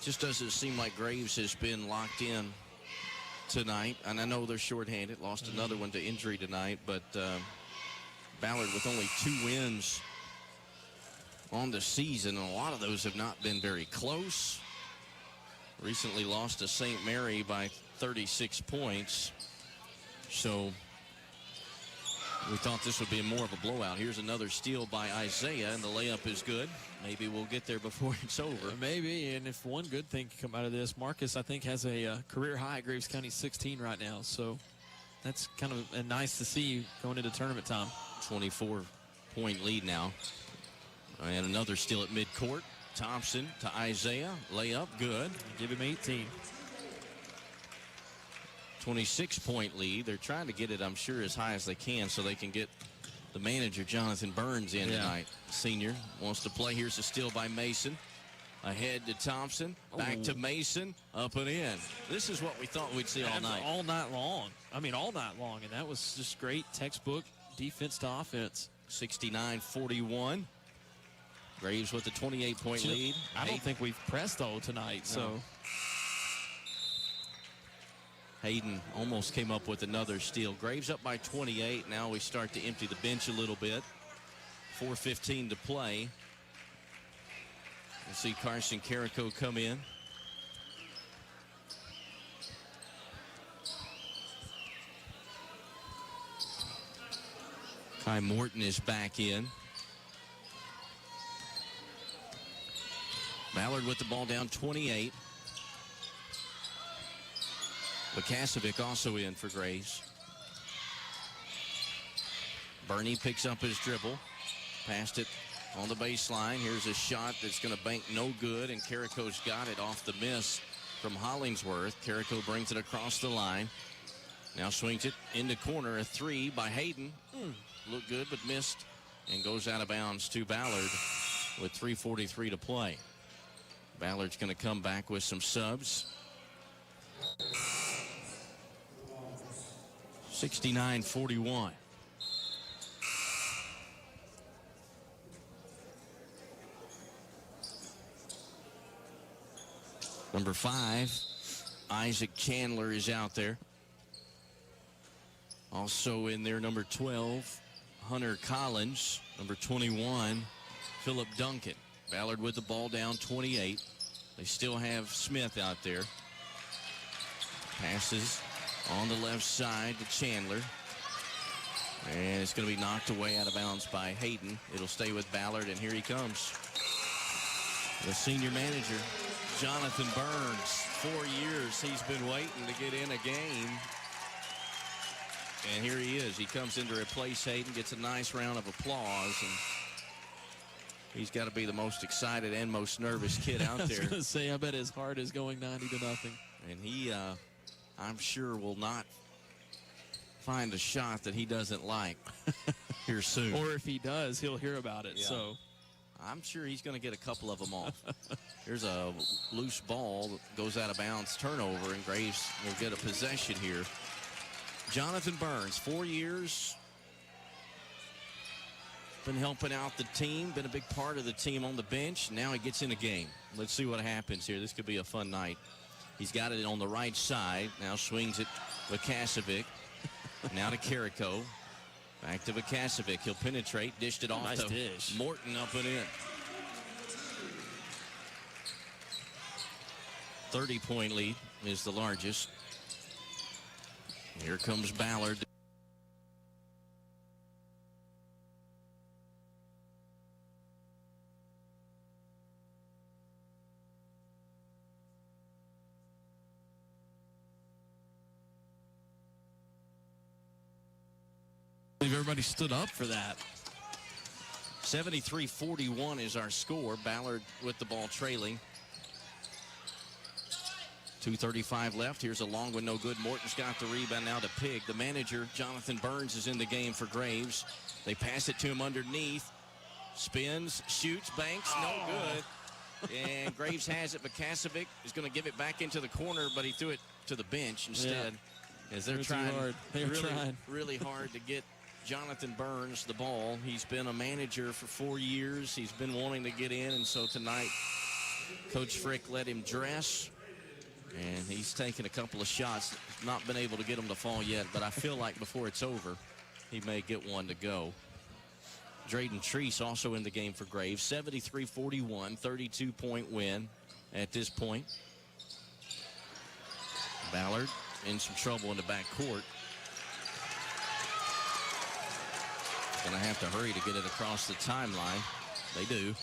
just doesn't seem like Graves has been locked in tonight. And I know they're shorthanded. Lost another one to injury tonight, but Ballard with only 2 wins on the season, and a lot of those have not been very close. Recently lost to St. Mary by 36 points. So we thought this would be more of a blowout. Here's another steal by Isaiah, and the layup is good. Maybe we'll get there before it's over. Maybe, and if one good thing can come out of this, Marcus, I think, has a career high at Graves County 16 right now. So that's kind of nice to see going into tournament time. 24-point lead now. And another steal at midcourt. Thompson to Isaiah. Layup, good. Give him 18. 26-point lead. They're trying to get it, I'm sure, as high as they can so they can get the manager, Jonathan Burns, in tonight. Senior wants to play. Here's a steal by Mason. Ahead to Thompson. Back to Mason. Up and in. This is what we thought we'd see all night. All night long. I mean, all night long. And that was just great textbook defense to offense. 69-41. Graves with the 28-point lead. I don't think we've pressed, though, tonight. No. So Hayden almost came up with another steal. Graves up by 28. Now we start to empty the bench a little bit. 4:15 to play. We'll see Carson Carrico come in. Kai Morton is back in. Ballard with the ball down 28. Vukasovic also in for Graves. Bernie picks up his dribble. Passed it on the baseline. Here's a shot that's going to bank no good, and Carrico's got it off the miss from Hollingsworth. Carrico brings it across the line. Now swings it into corner. A 3 by Hayden. Looked good, but missed, and goes out of bounds to Ballard with 3:43 to play. Ballard's going to come back with some subs. 69-41. Number 5, Isaac Chandler is out there. Also in there, number 12, Hunter Collins. Number 21, Philip Duncan. Ballard with the ball down 28. They still have Smith out there. Passes on the left side to Chandler. And it's going to be knocked away out of bounds by Hayden. It'll stay with Ballard, and here he comes. The senior manager, Jonathan Burns. 4 years he's been waiting to get in a game. And here he is. He comes in to replace Hayden, gets a nice round of applause, and he's got to be the most excited and most nervous kid out there. I was going to say, I bet his heart is going 90-0. And he, I'm sure, will not find a shot that he doesn't like here soon. Or if he does, he'll hear about it. Yeah. So I'm sure he's going to get a couple of them off. Here's a loose ball that goes out of bounds, turnover, and Graves will get a possession here. Jonathan Burns, 4 years. Been helping out the team, been a big part of the team on the bench. Now he gets in a game. Let's see what happens here. This could be a fun night. He's got it on the right side. Now swings it Vukasovic. Now to Carrico. Back to Vukasovic. He'll penetrate. Dished it off nice to dish. Morton up and in. 30-point lead is the largest. Here comes Ballard. Everybody stood up for that. 73-41 is our score. Ballard with the ball trailing. 2:35 left. Here's a long one, no good. Morton's got the rebound now to Pig. The manager, Jonathan Burns, is in the game for Graves. They pass it to him underneath. Spins, shoots, banks, no good. And Graves has it. Vukasevich is going to give it back into the corner, but he threw it to the bench instead. As they're trying really hard to get Jonathan Burns the ball. He's been a manager for 4 years. He's been wanting to get in, and so tonight Coach Frick let him dress. And he's taken a couple of shots. Not been able to get them to fall yet, but I feel like before it's over, he may get one to go. Drayden Treese also in the game for Graves. 73-41, 32-point win at this point. Ballard in some trouble in the backcourt. Going to have to hurry to get it across the timeline. They do.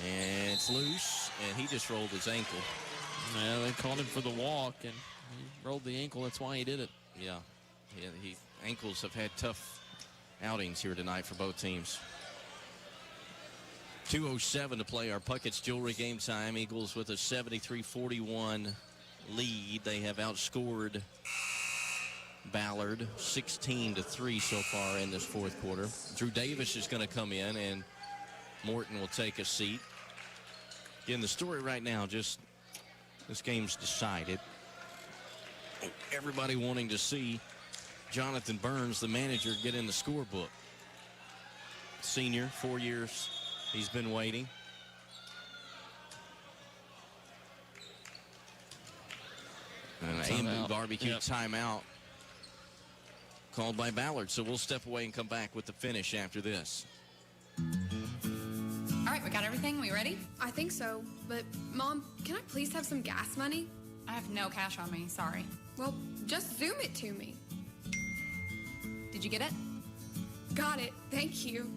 And it's loose, and he just rolled his ankle. Yeah, they called him for the walk, and he rolled the ankle. That's why he did it. Yeah, ankles have had tough outings here tonight for both teams. 2:07 to play our Puckett's Jewelry game time. Eagles with a 73-41 lead. They have outscored Ballard 16-3 so far in this fourth quarter. Drew Davis is going to come in, and Morton will take a seat. Again, the story right now, just this game's decided. Everybody wanting to see Jonathan Burns, the manager, get in the scorebook. Senior, 4 years. He's been waiting. And an AMU barbecue timeout called by Ballard. So we'll step away and come back with the finish after this. All right, we got everything. We ready? I think so. But, Mom, can I please have some gas money? I have no cash on me. Sorry. Well, just Zoom it to me. Did you get it? Got it. Thank you.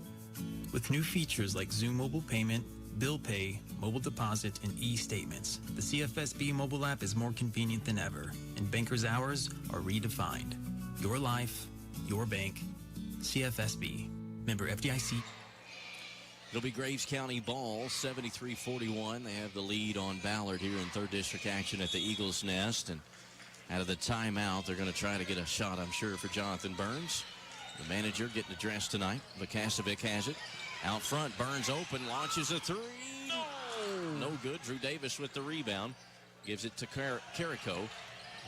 With new features like Zoom Mobile Payment, Bill Pay, Mobile Deposit, and e-statements, the CFSB mobile app is more convenient than ever, and bankers' hours are redefined. Your life, your bank, CFSB. Member FDIC. It'll be Graves County ball, 73-41. They have the lead on Ballard here in 3rd District action at the Eagles' Nest. And out of the timeout, they're going to try to get a shot, I'm sure, for Jonathan Burns. The manager getting addressed tonight. Vukasevich has it. Out front, Burns open, launches a three. No good. Drew Davis with the rebound. Gives it to Carrico.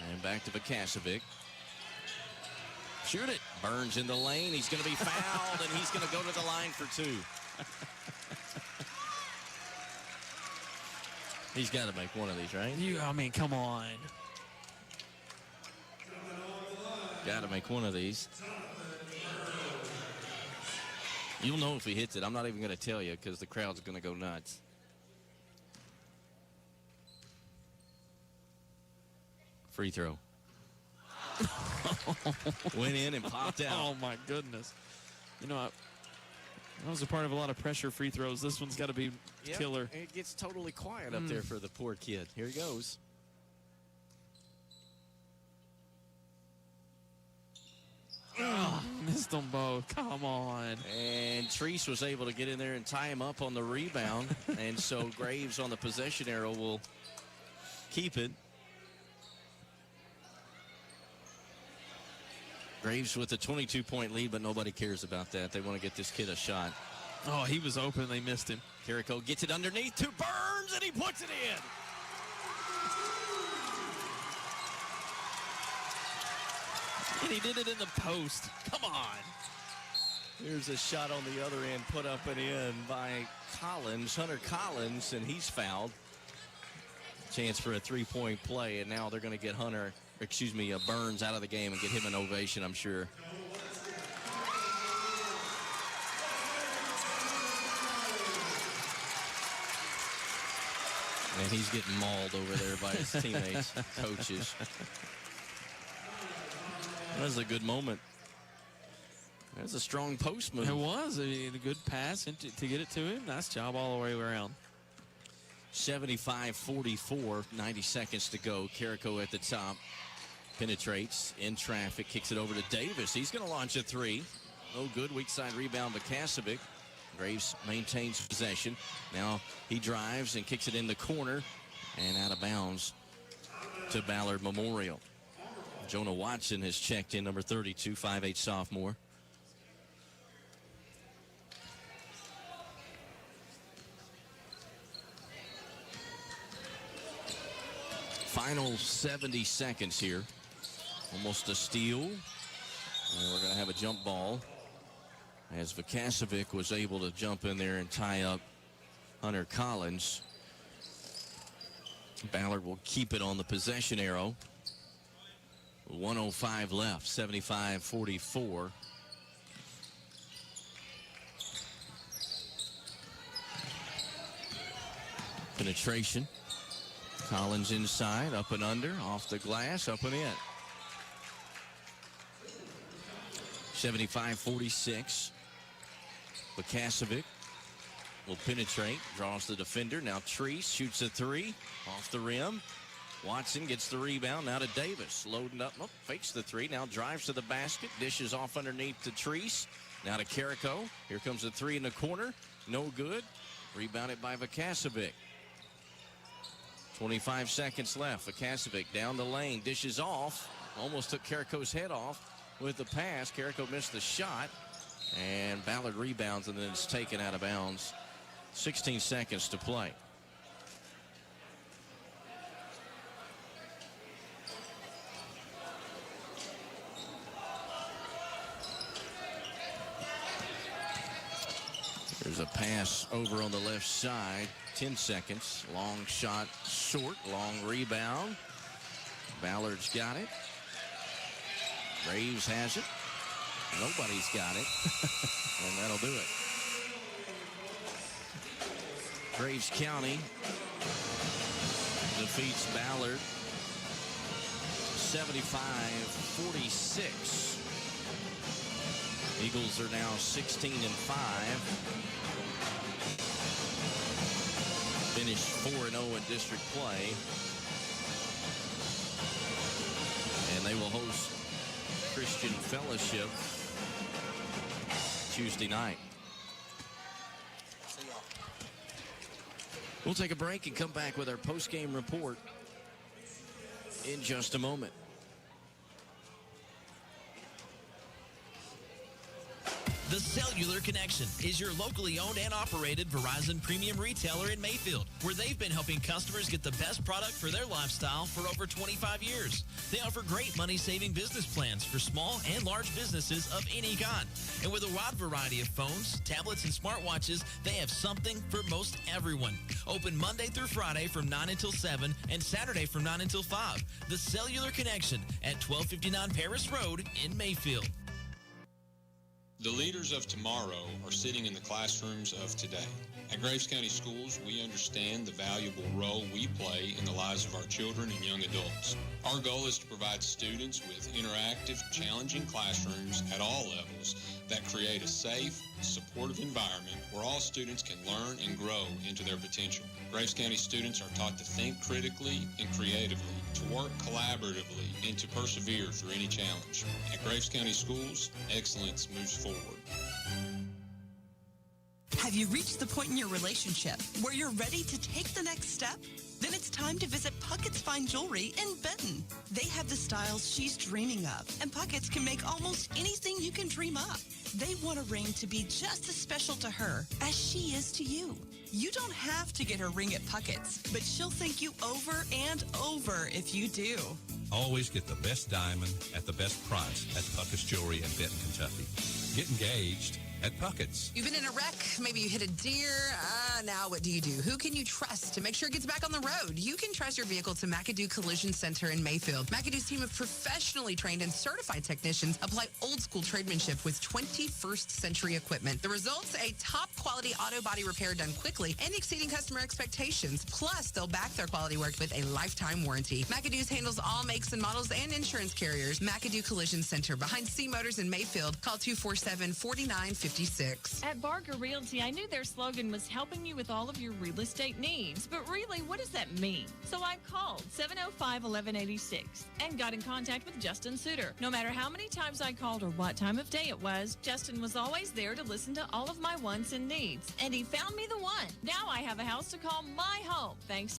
And back to Vukasevich. Shoot it. Burns in the lane. He's going to be fouled, and he's going to go to the line for two. He's got to make one of these, right? I mean, come on. Got to make one of these. You'll know if he hits it. I'm not even going to tell you because the crowd's going to go nuts. Free throw. Went in and popped out. Oh, my goodness. You know, that was a part of a lot of pressure free throws. This one's got to be killer. It gets totally quiet up there for the poor kid. Here he goes. Missed them both. Come on. And Treese was able to get in there and tie him up on the rebound. And so Graves on the possession arrow will keep it. Graves with a 22-point lead, but nobody cares about that. They want to get this kid a shot. Oh, he was open and they missed him. Carrico gets it underneath to Burns, and he puts it in. And he did it in the post. Come on. Here's a shot on the other end, put up and in by Collins, Hunter Collins, and he's fouled. Chance for a three-point play, and now they're going to get Burns out of the game and get him an ovation, I'm sure. And he's getting mauled over there by his teammates, coaches. That was a good moment. That was a strong post move. It was a good pass to get it to him. Nice job all the way around. 75-44, 90 seconds to go. Carrico at the top. Penetrates in traffic, kicks it over to Davis. He's going to launch a three. No good. Weak side rebound by Kasovic. Graves maintains possession. Now he drives and kicks it in the corner and out of bounds to Ballard Memorial. Jonah Watson has checked in, number 32, 5'8" sophomore. Final 70 seconds here. Almost a steal. And we're going to have a jump ball as Vukasovic was able to jump in there and tie up Hunter Collins. Ballard will keep it on the possession arrow. 1:05 left, 75-44. Penetration. Collins inside, up and under, off the glass, up and in. 75-46. Vukasovic will penetrate, draws the defender. Now Treese shoots a three off the rim. Watson gets the rebound. Now to Davis, loading up, fakes the three, now drives to the basket, dishes off underneath to Treese. Now to Carrico. Here comes the three in the corner, no good. Rebounded by Vukasovic. 25 seconds left. Vukasovic down the lane, dishes off, almost took Carrico's head off with the pass. Carrico missed the shot, and Ballard rebounds, and then it's taken out of bounds. 16 seconds to play. There's a pass over on the left side. 10 seconds. Long shot short. Long rebound. Ballard's got it. Graves has it. Nobody's got it. And that'll do it. Graves County defeats Ballard 75-46. Eagles are now 16-5. Finished 4-0 in district play. And they will host Christian Fellowship Tuesday night. We'll take a break and come back with our post-game report in just a moment. The Cellular Connection is your locally owned and operated Verizon premium retailer in Mayfield, where they've been helping customers get the best product for their lifestyle for over 25 years. They offer great money-saving business plans for small and large businesses of any kind. And with a wide variety of phones, tablets, and smartwatches, they have something for most everyone. Open Monday through Friday from 9 until 7 and Saturday from 9 until 5. The Cellular Connection at 1259 Paris Road in Mayfield. The leaders of tomorrow are sitting in the classrooms of today. At Graves County Schools, we understand the valuable role we play in the lives of our children and young adults. Our goal is to provide students with interactive, challenging classrooms at all levels that create a safe, supportive environment where all students can learn and grow into their potential. Graves County students are taught to think critically and creatively, to work collaboratively, and to persevere through any challenge. At Graves County Schools, excellence moves forward. Have you reached the point in your relationship where you're ready to take the next step? Then it's time to visit Puckett's Fine Jewelry in Benton. They have the styles she's dreaming of, and Puckett's can make almost anything you can dream up. They want a ring to be just as special to her as she is to you. You don't have to get her ring at Puckett's, but she'll thank you over and over if you do. Always get the best diamond at the best price at Puckett's Jewelry in Benton, Kentucky. Get engaged at Puckett's. You've been in a wreck. Maybe you hit a deer. Now what do? Who can you trust to make sure it gets back on the road? You can trust your vehicle to McAdoo Collision Center in Mayfield. McAdoo's team of professionally trained and certified technicians apply old-school tradesmanship with 21st century equipment. The results, a top-quality auto body repair done quickly and exceeding customer expectations. Plus, they'll back their quality work with a lifetime warranty. McAdoo's handles all makes and models and insurance carriers. McAdoo Collision Center behind C Motors in Mayfield. Call 247-4950. 56. At Barker Realty, I knew their slogan was helping you with all of your real estate needs. But really, what does that mean? So I called 705-1186 and got in contact with Justin Suter. No matter how many times I called or what time of day it was, Justin was always there to listen to all of my wants and needs. And he found me the one. Now I have a house to call my home, thanks